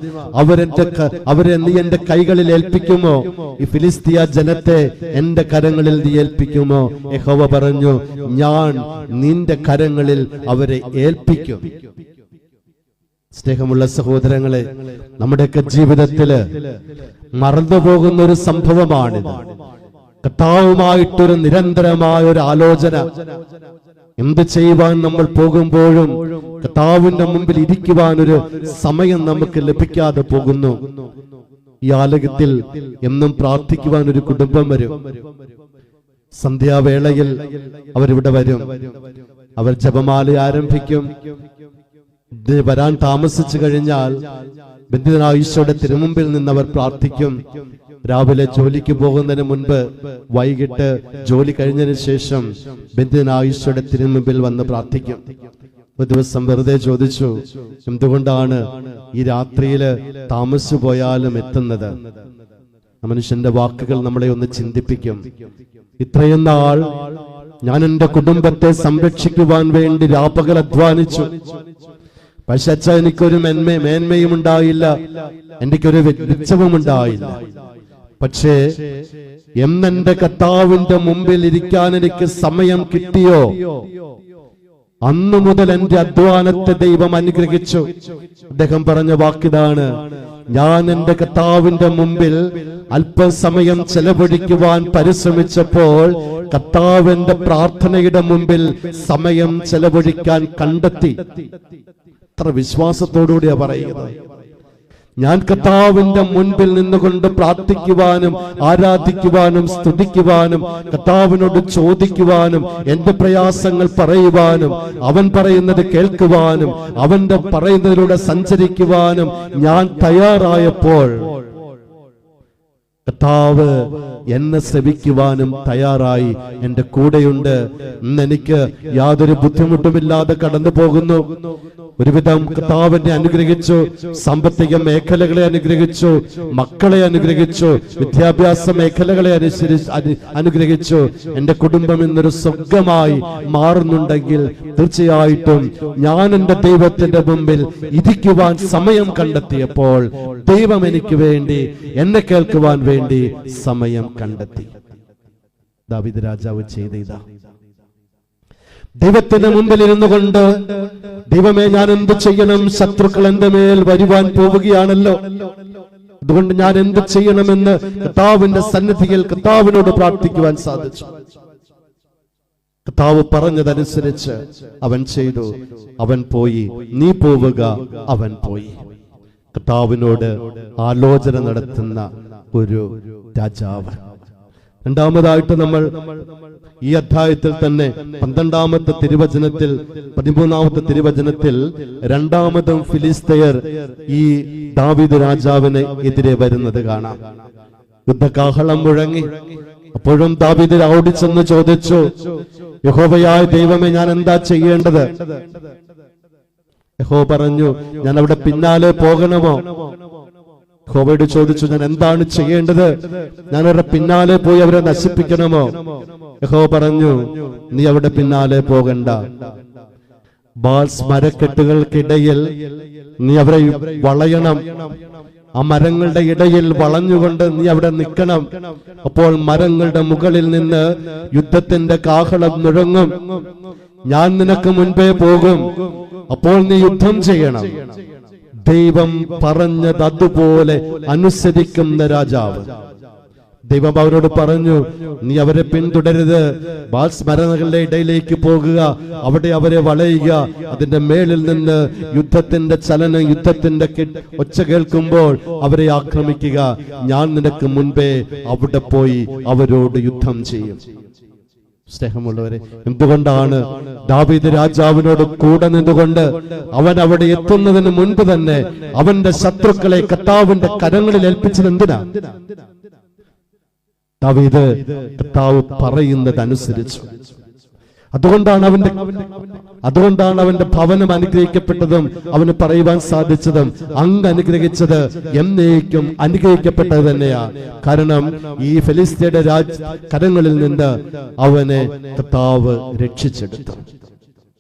അവരെ നീ എന്റെ കൈകളിൽ ഏൽപ്പിക്കുമോ? ഈ ഫിലിസ്തീയ ജനത്തെ എന്റെ കരങ്ങളിൽ നീ ഏൽപ്പിക്കുമോ? യഹോവ പറഞ്ഞു, ഞാൻ നിന്റെ കരങ്ങളിൽ അവരെ ഏൽപ്പിക്കും. സ്നേഹമുള്ള സഹോദരങ്ങളെ, നമ്മുടെയൊക്കെ ജീവിതത്തില് മറന്നുപോകുന്ന ഒരു സംഭവമാണിത്. കർത്താവുമായിട്ടൊരു നിരന്തരമായ ഒരു ആലോചന. എന്ത് ചെയ്യുവാൻ നമ്മൾ പോകുമ്പോഴും കർത്താവിന്റെ മുമ്പിൽ ഇരിക്കുവാൻ ഒരു സമയം നമുക്ക് ലഭിക്കാതെ പോകുന്നു. ഈ ആലയത്തിൽ എന്നും പ്രാർത്ഥിക്കുവാൻ ഒരു കുടുംബം വരും. സന്ധ്യാവേളയിൽ അവരിവിടെ വരും. അവർ ജപമാല ആരംഭിക്കും. വരാൻ താമസിച്ചു കഴിഞ്ഞാൽ ബന്ധിതനായ ഈശോയുടെ തിരുമുമ്പിൽ നിന്ന് അവർ പ്രാർത്ഥിക്കും. രാവിലെ ജോലിക്ക് പോകുന്നതിന് മുൻപ്, വൈകിട്ട് ജോലി കഴിഞ്ഞതിന് ശേഷം ബന്ധിതനായ ഈശോയുടെ തിരുമുമ്പിൽ വന്ന് പ്രാർത്ഥിക്കും. ഒരു ദിവസം വെറുതെ ചോദിച്ചു, എന്തുകൊണ്ടാണ് ഈ രാത്രിയില് താമസിച്ചു പോയാലും എത്തുന്നത്? മനുഷ്യന്റെ വാക്കുകൾ നമ്മളെ ഒന്ന് ചിന്തിപ്പിക്കും. ഇത്രയും നാൾ ഞാൻ എന്റെ കുടുംബത്തെ സംരക്ഷിക്കുവാൻ വേണ്ടി രാപ്പകൽ അധ്വാനിച്ചു. പക്ഷെ അച്ഛ, എനിക്കൊരു മേന്മയും ഉണ്ടായില്ല, എനിക്കൊരു വെളിച്ചവും ഉണ്ടായില്ല. പക്ഷേ എന്നെന്റെ കർത്താവിന്റെ മുമ്പിൽ ഇരിക്കാൻ എനിക്ക് സമയം കിട്ടിയോ, അന്നു മുതൽ എന്റെ അധ്വാനത്തെ ദൈവം അനുഗ്രഹിച്ചു. അദ്ദേഹം പറഞ്ഞ വാക്കിതാണ്, ഞാൻ എന്റെ കർത്താവിന്റെ മുമ്പിൽ അല്പസമയം ചെലവഴിക്കുവാൻ പരിശ്രമിച്ചപ്പോൾ കർത്താവിന്റെ പ്രാർത്ഥനയുടെ മുമ്പിൽ സമയം ചെലവഴിക്കാൻ കണ്ടെത്തി. എത്ര വിശ്വാസത്തോടുകൂടിയാ പറയുന്നത്. ഞാൻ കർത്താവിന്റെ മുൻപിൽ നിന്നുകൊണ്ട് പ്രാർത്ഥിക്കുവാനും ആരാധിക്കുവാനും സ്തുതിക്കുവാനും കർത്താവിനോട് ചോദിക്കുവാനും എന്റെ പ്രയാസങ്ങൾ പറയുവാനും അവൻ പറയുന്നത് കേൾക്കുവാനും അവന്റെ പറയുന്നതിലൂടെ സഞ്ചരിക്കുവാനും ഞാൻ തയ്യാറായപ്പോൾ കർത്താവ് എന്നെ ശ്രവിക്കുവാനും തയ്യാറായി, എന്റെ കൂടെയുണ്ട്. ഇന്ന് എനിക്ക് യാതൊരു ബുദ്ധിമുട്ടുമില്ലാതെ കടന്നു പോകുന്നു. ഒരുവിധം കർത്താവിനെ അനുഗ്രഹിച്ചു, സാമ്പത്തിക മേഖലകളെ അനുഗ്രഹിച്ചു, മക്കളെ അനുഗ്രഹിച്ചു, വിദ്യാഭ്യാസ മേഖലകളെ അനുഗ്രഹിച്ചു. എന്റെ കുടുംബം ഇന്നൊരു സ്വർഗമായി മാറുന്നുണ്ടെങ്കിൽ തീർച്ചയായിട്ടും ഞാൻ എന്റെ ദൈവത്തിന്റെ മുമ്പിൽ ഇരിക്കുവാൻ സമയം കണ്ടെത്തിയപ്പോൾ ദൈവം എനിക്ക് വേണ്ടി, എന്നെ കേൾക്കുവാൻ വേണ്ടി സമയം കണ്ടെത്തി. ദാവീദ് രാജാവ് ചെയ്ത ഇതാ. ദൈവത്തിന്റെ മുമ്പിൽ ഇരുന്നു കൊണ്ട്, ദൈവമേ ഞാൻ എന്ത് ചെയ്യണം? ശത്രുക്കൾ എന്റെ മേൽ വരുവാൻ പോവുകയാണല്ലോ, അതുകൊണ്ട് ഞാൻ എന്ത് ചെയ്യണമെന്ന് കർത്താവിന്റെ സന്നിധിയിൽ കർത്താവിനോട് പ്രാർത്ഥിക്കുവാൻ സാധിച്ചു. കർത്താവ് പറഞ്ഞതനുസരിച്ച് അവൻ ചെയ്തു. അവൻ പോയി. നീ പോവുക. അവൻ പോയി. കർത്താവിനോട് ആലോചന നടത്തുന്ന ഒരു രാജാവ്. രണ്ടാമതായിട്ട് നമ്മൾ ഈ അധ്യായത്തിൽ തന്നെ 12-ാമത്തെ തിരുവചനത്തിൽ 13-ാമത്തെ തിരുവചനത്തിൽ രണ്ടാമതും ഫിലിസ്തയർ ഈ ദാവീദ് രാജാവിന് എതിരെ വരുന്നത് കാണാം. യുദ്ധകാഹളം മുഴങ്ങി. അപ്പോഴും ദാവീദ് ഓടിച്ചെന്ന് ചോദിച്ചു, യഹോവയായ ദൈവമേ, ഞാൻ എന്താ ചെയ്യേണ്ടത്? യഹോവ പറഞ്ഞു, ഞാൻ അവിടെ പിന്നാലെ പോകണമോ? യഹോവയോട് ചോദിച്ചു, ഞാൻ എന്താണ് ചെയ്യേണ്ടത്? ഞാൻ അവരുടെ പിന്നാലെ പോയി അവരെ നശിപ്പിക്കണമോ? യഹോവ പറഞ്ഞു, നീ അവിടെ പിന്നാലെ പോകണ്ട. ബാൽസ് മരക്കെട്ടുകൾക്കിടയിൽ നീ അവരെ വളയണം. ആ മരങ്ങളുടെ ഇടയിൽ വളഞ്ഞുകൊണ്ട് നീ അവിടെ നിൽക്കണം. അപ്പോൾ മരങ്ങളുടെ മുകളിൽ നിന്ന് യുദ്ധത്തിന്റെ കാഹളം മുഴങ്ങും. ഞാൻ നിനക്ക് മുൻപേ പോകും. അപ്പോൾ നീ യുദ്ധം ചെയ്യണം. ദൈവം പറഞ്ഞത് അതുപോലെ അനുസരിക്കുന്ന രാജാവ്. ദൈവം അവരോട് പറഞ്ഞു, നീ അവരെ പിന്തുടരുത്. ബാൽസ് മരങ്ങളുടെ ഇടയിലേക്ക് പോകുക, അവിടെ അവരെ വളയുക. അതിന്റെ മേളിൽ നിന്ന് യുദ്ധത്തിന്റെ ചലനം, യുദ്ധത്തിന്റെ ഒച്ച കേൾക്കുമ്പോൾ അവരെ ആക്രമിക്കുക. ഞാൻ നിനക്ക് മുൻപേ അവിടെ പോയി അവരോട് യുദ്ധം ചെയ്യും. സ്നേഹമുള്ളവരെ, എന്തുകൊണ്ടാണ് ദാവീദ് രാജാവിനോട് കൂടെ നിന്നുകൊണ്ട് അവൻ അവിടെ എത്തുന്നതിന് മുൻപ് തന്നെ അവന്റെ ശത്രുക്കളെ കർത്താവിന്റെ കരങ്ങളിൽ ഏൽപ്പിച്ചത്? എന്തിനാ? ദാവീദ് കർത്താവ് പറയുന്നത് അനുസരിച്ചു. അതുകൊണ്ടാണ് അവന്റെ ഭവനം അനുഗ്രഹിക്കപ്പെട്ടതും അവന് പറയുവാൻ സാധിച്ചതും അങ്ങ് അനുഗ്രഹിച്ചത് എന്നേക്കും അനുഗ്രഹിക്കപ്പെട്ടത് തന്നെയാ. കാരണം ഈ ഫെലിസ്ത്യയുടെ കരങ്ങളിൽ നിന്ന് അവനെ കർത്താവ് രക്ഷിച്ചെടുത്തു.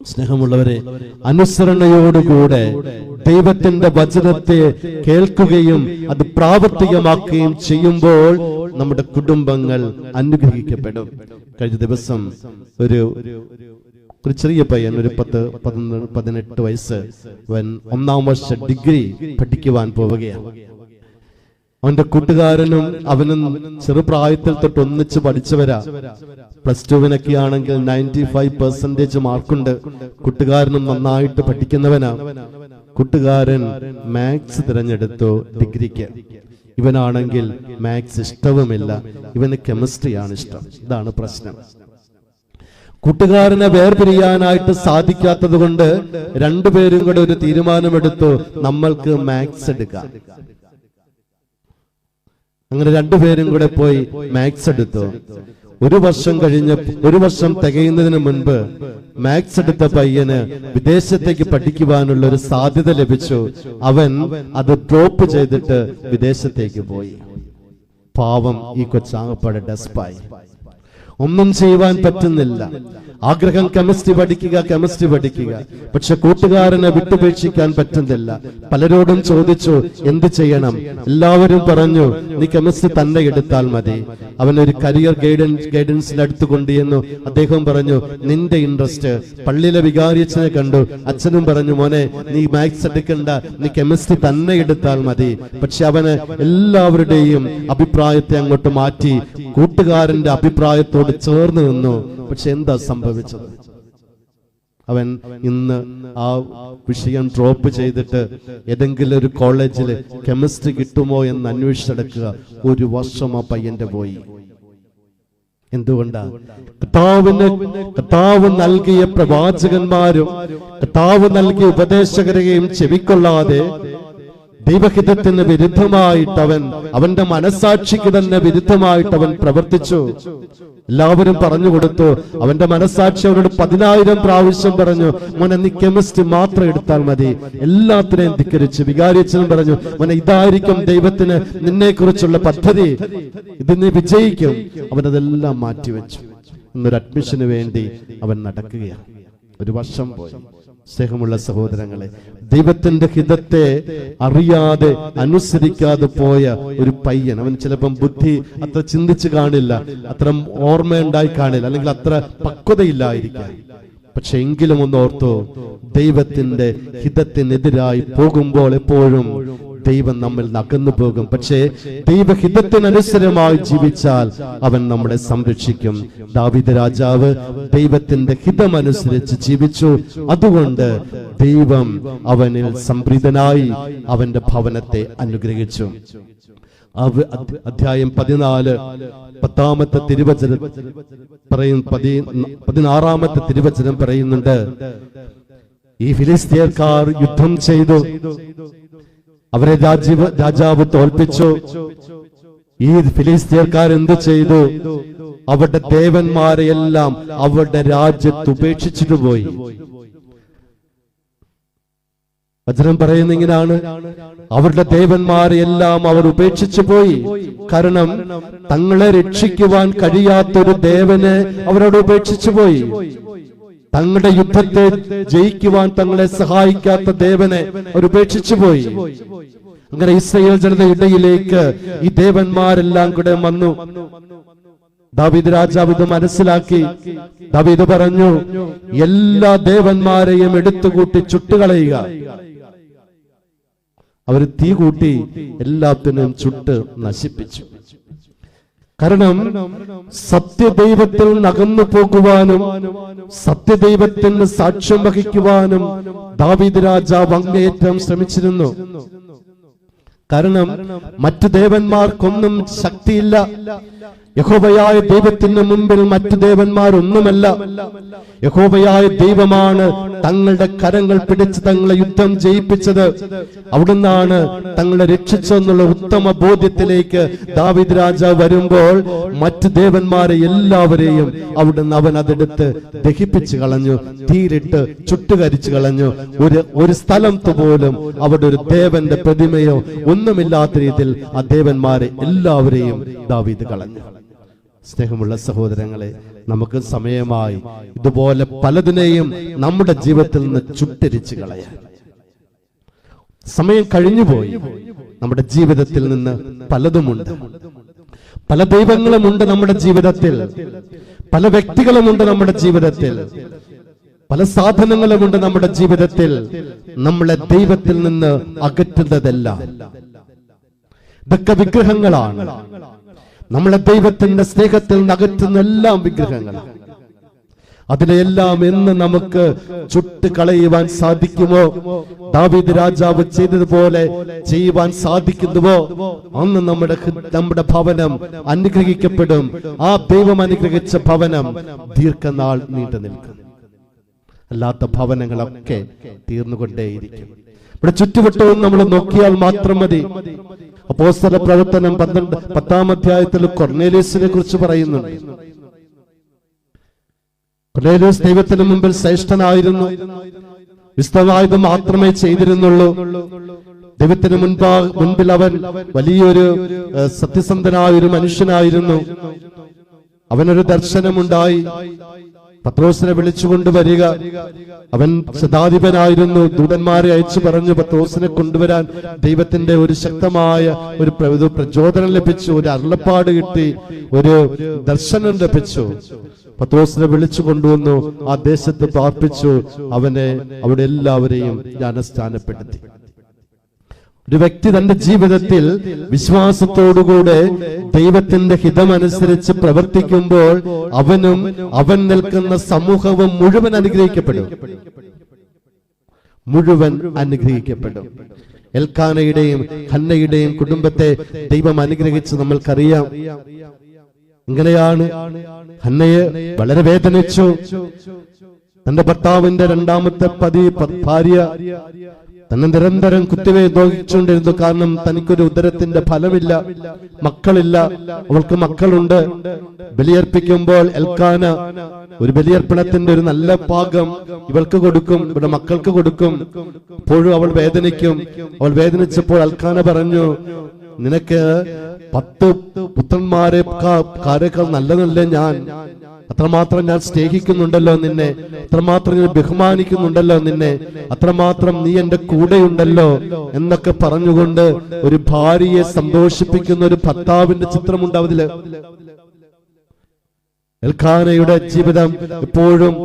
സ്നേഹമുള്ളവരെ, അനുസരണയോടുകൂടെ ദൈവത്തിന്റെ വചനത്തെ കേൾക്കുകയും അത് പ്രാവർത്തികമാക്കുകയും ചെയ്യുമ്പോൾ നമ്മുടെ കുടുംബങ്ങൾ അനുഗ്രഹിക്കപ്പെടും. കഴിഞ്ഞ ദിവസം ഒരു ചെറിയ പയ്യൻ, ഒരു 18 വയസ്സ്, അവൻ 1-ാം വർഷ ഡിഗ്രി പഠിക്കുവാൻ പോവുകയാണ്. അവന്റെ കൂട്ടുകാരനും അവനും ചെറുപ്രായത്തിൽ തൊട്ട് ഒന്നിച്ച് പഠിച്ചവരാ. +2 ആണെങ്കിൽ 95% മാർക്കുണ്ട്. കൂട്ടുകാരനും നന്നായിട്ട് പഠിക്കുന്നവനാ. കൂട്ടുകാരൻ മാത്സ് തിരഞ്ഞെടുത്തു ഡിഗ്രിക്ക്. ഇവനാണെങ്കിൽ മാത്സ് ഇഷ്ടവുമില്ല, ഇവന് കെമിസ്ട്രിയാണ് ഇഷ്ടം. ഇതാണ് പ്രശ്നം. കൂട്ടുകാരനെ വേർപിരിയാനായിട്ട് സാധിക്കാത്തത് കൊണ്ട് രണ്ടുപേരും കൂടെ ഒരു തീരുമാനമെടുത്തു, നമ്മൾക്ക് മാത്സ് എടുക്കാം. അങ്ങനെ രണ്ടുപേരും കൂടെ പോയി മാത്സ് എടുത്തു. ഒരു വർഷം തികയുന്നതിന് മുൻപ് മാത്സ് എടുത്ത പയ്യന് വിദേശത്തേക്ക് പഠിക്കുവാനുള്ള ഒരു സാധ്യത ലഭിച്ചു. അവൻ അത് ഡ്രോപ്പ് ചെയ്തിട്ട് വിദേശത്തേക്ക് പോയി. പാവം ഈ കൊച്ചാകപ്പാടെ ഡെസ്പായി. ഒന്നും ചെയ്യുവാൻ പറ്റുന്നില്ല. ആഗ്രഹം കെമിസ്ട്രി പഠിക്കുക, പക്ഷെ കൂട്ടുകാരനെ വിട്ടുപേക്ഷിക്കാൻ പറ്റുന്നില്ല. പലരോടും ചോദിച്ചു എന്ത് ചെയ്യണം. എല്ലാവരും പറഞ്ഞു നീ കെമിസ്ട്രി തന്നെ എടുത്താൽ മതി. അവനൊരു കരിയർ ഗൈഡൻസിന്റെ അടുത്ത് കൊണ്ടുവന്നു. അദ്ദേഹം പറഞ്ഞു നിന്റെ ഇൻട്രസ്റ്റ്. പള്ളിയിലെ വികാരിയച്ഛനെ കണ്ടു. അച്ഛനും പറഞ്ഞു മോനെ നീ മാത്സ് എടുക്കണ്ട, നീ കെമിസ്ട്രി തന്നെ എടുത്താൽ മതി. പക്ഷെ അവന് എല്ലാവരുടെയും അഭിപ്രായത്തെ അങ്ങോട്ട് മാറ്റി കൂട്ടുകാരന്റെ അഭിപ്രായത്തോട് ചേർന്ന് നിന്നു. പക്ഷെ എന്താ സംഭവിച്ചത്? അവൻ ഇന്ന് ആ വിഷയം ഡ്രോപ്പ് ചെയ്തിട്ട് ഏതെങ്കിലും ഒരു കോളേജിൽ കെമിസ്ട്രി കിട്ടുമോ എന്ന് അന്വേഷിച്ചെടുക്കുക. 1 വർഷം ആ പയ്യന്റെ പോയി. എന്തുകൊണ്ടാ? കർത്താവ് നൽകിയ പ്രവാചകന്മാരും കർത്താവ് നൽകിയ ഉപദേശകരെയും ചെവിക്കൊള്ളാതെ ദൈവഹിതത്തിന് വിരുദ്ധമായിട്ട് അവന്റെ മനസാക്ഷിക്ക് തന്നെ വിരുദ്ധമായിട്ട് അവൻ പ്രവർത്തിച്ചു. എല്ലാവരും പറഞ്ഞു കൊടുത്തു. അവന്റെ മനസാക്ഷി അവനോട് 10,000 പ്രാവശ്യം പറഞ്ഞു മോനെ നീ കെമിസ്ട്രി മാത്രം എടുത്താൽ മതി. എല്ലാത്തിനെയും ധിക്കരിച്ചു. വികാരിയച്ഛനും പറഞ്ഞു മോനെ ഇതായിരിക്കും ദൈവത്തിന് നിന്നെ കുറിച്ചുള്ള പദ്ധതി, ഇത് നീ വിജയിക്കും. അവനതെല്ലാം മാറ്റിവെച്ചു. ഇന്നൊരു അഡ്മിഷന് വേണ്ടി അവൻ നടക്കുകയാണ്. 1 വർഷം പോയി. സ്നേഹമുള്ള സഹോദരങ്ങളെ, ദൈവത്തിന്റെ ഹിതത്തെ അറിയാതെ അനുസരിക്കാതെ പോയ ഒരു പയ്യൻ, അവൻ ചിലപ്പം ബുദ്ധി അത്ര ചിന്തിച്ചു കാണില്ല, അത്ര ഓർമ്മയുണ്ടായി കാണില്ല, അല്ലെങ്കിൽ അത്ര പക്വതയില്ലായിരിക്കാം. പക്ഷെ എങ്കിലും ഒന്ന് ഓർത്തു, ദൈവത്തിന്റെ ഹിതത്തിനെതിരായി പോകുമ്പോൾ എപ്പോഴും ദൈവം നമ്മിൽ അകന്നു പോകും. പക്ഷേ ദൈവഹിതത്തിനനുസരമായി ജീവിച്ചാൽ അവൻ നമ്മളെ സംരക്ഷിക്കും. ദാവീദ് രാജാവ് ദൈവത്തിന്റെ ഹിതമനുസരിച്ച് ജീവിച്ചു. അതുകൊണ്ട് ദൈവം അവനിൽ സംപ്രീതനായി അവന്റെ ഭവനത്തെ അനുഗ്രഹിച്ചു. അധ്യായം 14 10-ാമത്തെ തിരുവചനം പറയുന്നു. 16-ാമത്തെ തിരുവചനം പറയുന്നുണ്ട്, ഈ ഫിലിസ്തീയർക്കാർ യുദ്ധം ചെയ്തു, അവരെ രാജാവ് തോൽപ്പിച്ചു. ഈ ഫിലിസ്തീയർക്കാർ എന്ത് ചെയ്തു? അവരുടെ ദേവന്മാരെയെല്ലാം അവരുടെ രാജ്യത്ത് ഉപേക്ഷിച്ചിട്ട് പോയി. വചനം പറയുന്ന ഇങ്ങനെയാണ്, അവരുടെ ദേവന്മാരെയെല്ലാം അവർ ഉപേക്ഷിച്ചു പോയി. കാരണം തങ്ങളെ രക്ഷിക്കുവാൻ കഴിയാത്തൊരു ദേവനെ അവരോട് ഉപേക്ഷിച്ചു പോയി. തങ്ങളുടെ യുദ്ധത്തെ ജയിക്കുവാൻ തങ്ങളെ സഹായിക്കാത്ത ദേവനെ അവർ ഉപേക്ഷിച്ചു പോയി. അങ്ങനെ ഇസ്രായേൽ ജനതയുടെ ഇടയിലേക്ക് ഈ ദേവന്മാരെല്ലാം കൂടെ വന്നു. ദാവീദ് രാജാവ് ഇത് മനസ്സിലാക്കി. ദാവീദ് പറഞ്ഞു, എല്ലാ ദേവന്മാരെയും എടുത്തുകൂട്ടി ചുട്ടുകളയുക. അവർ തീ കൂട്ടി എല്ലാത്തിനും ചുട്ട് നശിപ്പിച്ചു. കാരണം സത്യദൈവത്തിൽ അകന്നു പോകുവാനും സത്യദൈവത്തിന് സാക്ഷ്യം വഹിക്കുവാനും ദാവീദ് രാജാവ് അങ്ങേയറ്റം ശ്രമിച്ചിരുന്നു. കാരണം മറ്റു ദേവന്മാർക്കൊന്നും ശക്തിയില്ല. യഹോവയായ ദൈവത്തിന് മുമ്പിൽ മറ്റു ദേവന്മാരൊന്നുമല്ല. യഹോവയായ ദൈവമാണ് തങ്ങളുടെ കരങ്ങൾ പിടിച്ച് തങ്ങളെ യുദ്ധം ജയിപ്പിച്ചത്. അവിടുന്നാണ് തങ്ങളെ രക്ഷിച്ചെന്നുള്ള ഉത്തമ ബോധ്യത്തിലേക്ക് ദാവീദ് രാജാവ് വരുമ്പോൾ മറ്റു ദേവന്മാരെ എല്ലാവരെയും അവിടുന്ന് അവൻ അതെടുത്ത് ദഹിപ്പിച്ചു കളഞ്ഞു, തീരിട്ട് ചുട്ടുകരിച്ചു കളഞ്ഞു. ഒരു സ്ഥലത്ത് പോലും അവിടെ ഒരു ദേവന്റെ പ്രതിമയോ ഒന്നുമില്ലാത്ത രീതിയിൽ ആ ദേവന്മാരെ എല്ലാവരെയും ദാവീദ് കളഞ്ഞു. സ്നേഹമുള്ള സഹോദരങ്ങളെ, നമുക്ക് സമയമായി ഇതുപോലെ പലതിനെയും നമ്മുടെ ജീവിതത്തിൽ നിന്ന് ചുട്ടരിച്ചു കളയാൻ. സമയം കഴിഞ്ഞുപോയി. നമ്മുടെ ജീവിതത്തിൽ നിന്ന് പലതുമുണ്ട്. പല ദൈവങ്ങളുമുണ്ട് നമ്മുടെ ജീവിതത്തിൽ, പല വ്യക്തികളുമുണ്ട് നമ്മുടെ ജീവിതത്തിൽ, പല സാധനങ്ങളുമുണ്ട് നമ്മുടെ ജീവിതത്തിൽ. നമ്മളെ ദൈവത്തിൽ നിന്ന് അകറ്റുന്നതെല്ലാം ഇതൊക്കെ വിഗ്രഹങ്ങളാണ്. നമ്മളെ ദൈവത്തിന്റെ സ്നേഹത്തിൽ നിന്ന് അകറ്റുന്ന എല്ലാം വിഗ്രഹങ്ങളാണ്. അതിനെയെല്ലാം എന്ന് നമുക്ക് ചുട്ട് കളയുവാൻ സാധിക്കുമോ? ദാവീദ് രാജാവ് ചെയ്തതുപോലെ ചെയ്യുവാൻ സാധിക്കുന്നുവോ? അന്ന് നമ്മുടെ ഭവനം അനുഗ്രഹിക്കപ്പെടും. ആ ദൈവം അനുഗ്രഹിച്ച ഭവനം ദീർഘനാൾ നീണ്ടു നിൽക്കും. അല്ലാത്ത ഭവനങ്ങളൊക്കെ തീർന്നുകൊണ്ടേയിരിക്കും. ഇവിടെ ചുറ്റുവട്ടവും നമ്മൾ നോക്കിയാൽ മാത്രം മതി. അപ്പോസ്തല പ്രവർത്തനം 10-ാം അധ്യായത്തിൽ കൊർന്നേലിയസിനെ കുറിച്ച് പറയുന്നുണ്ട്. കൊർന്നേലിയസ് ദൈവത്തിന് മുമ്പിൽ ശ്രേഷ്ഠനായിരുന്നു. വിസ്തവായത് മാത്രമേ ചെയ്തിരുന്നുള്ളൂ. ദൈവത്തിന് മുൻപിൽ അവൻ വലിയൊരു സത്യസന്ധനായ ഒരു മനുഷ്യനായിരുന്നു. അവനൊരു ദർശനമുണ്ടായി. പത്രോസിനെ വിളിച്ചുകൊണ്ടുവരിക. അവൻ ശതാധിപനായിരുന്നു. ദൂതന്മാരെ അയച്ചു പറഞ്ഞു പത്രോസിനെ കൊണ്ടുവരാൻ. ദൈവത്തിന്റെ ഒരു ശക്തമായ ഒരു പ്രചോദനം ലഭിച്ചു, ഒരു അരുളപ്പാട് കിട്ടി, ഒരു ദർശനം ലഭിച്ചു. പത്രോസിനെ വിളിച്ചു കൊണ്ടുവന്നു. ആ ദേശത്ത് പാർപ്പിച്ചു. അവനെ അവിടെ എല്ലാവരെയും ജ്ഞാനസ്ഥാനപ്പെടുത്തി. ഒരു വ്യക്തി തന്റെ ജീവിതത്തിൽ വിശ്വാസത്തോടുകൂടെ ദൈവത്തിന്റെ ഹിതമനുസരിച്ച് പ്രവർത്തിക്കുമ്പോൾ അവൻ നിൽക്കുന്ന സമൂഹവും മുഴുവൻ അനുഗ്രഹിക്കപ്പെടും. മുഴുവൻ അനുഗ്രഹിക്കപ്പെടും. എൽക്കാനയുടെയും ഹന്നയുടെയും കുടുംബത്തെ ദൈവം അനുഗ്രഹിച്ച് നമ്മൾക്കറിയാം. ഇങ്ങനെയാണ് ഹന്നയെ വളരെ വേദനിച്ചു. തന്റെ ഭർത്താവിന്റെ രണ്ടാമത്തെ ഭാര്യ തന്നെ നിരന്തരം കുത്തിവേ നോക്കിച്ചുകൊണ്ടിരുന്നു. കാരണം തനിക്കൊരു ഉദരത്തിന്റെ ഫലമില്ല, മക്കളില്ല. അവൾക്ക് മക്കളുണ്ട്. ബലിയർപ്പിക്കുമ്പോൾ എൽക്കാന ഒരു ബലിയർപ്പണത്തിന്റെ ഒരു നല്ല ഭാഗം ഇവൾക്ക് കൊടുക്കും, ഇവിടെ മക്കൾക്ക് കൊടുക്കും. അപ്പോഴും അവൾ വേദനിക്കും. അവൾ വേദനിച്ചപ്പോൾ എൽക്കാന പറഞ്ഞു, നിനക്ക് 10 പുത്രന്മാരെക്കാൾ നല്ലതല്ലേ ഞാൻ? അത്രമാത്രം ഞാൻ സ്നേഹിക്കുന്നുണ്ടല്ലോ നിന്നെ, അത്രമാത്രം ഞാൻ ബഹുമാനിക്കുന്നുണ്ടല്ലോ നിന്നെ, അത്രമാത്രം നീ എന്റെ കൂടെയുണ്ടല്ലോ എന്നൊക്കെ പറഞ്ഞുകൊണ്ട് ഒരു ഭാര്യയെ സന്തോഷിപ്പിക്കുന്ന ഒരു ഭർത്താവിന്റെ ചിത്രമുണ്ട് അതില്. എൽക്കാനയുടെ ജീവിതം എപ്പോഴും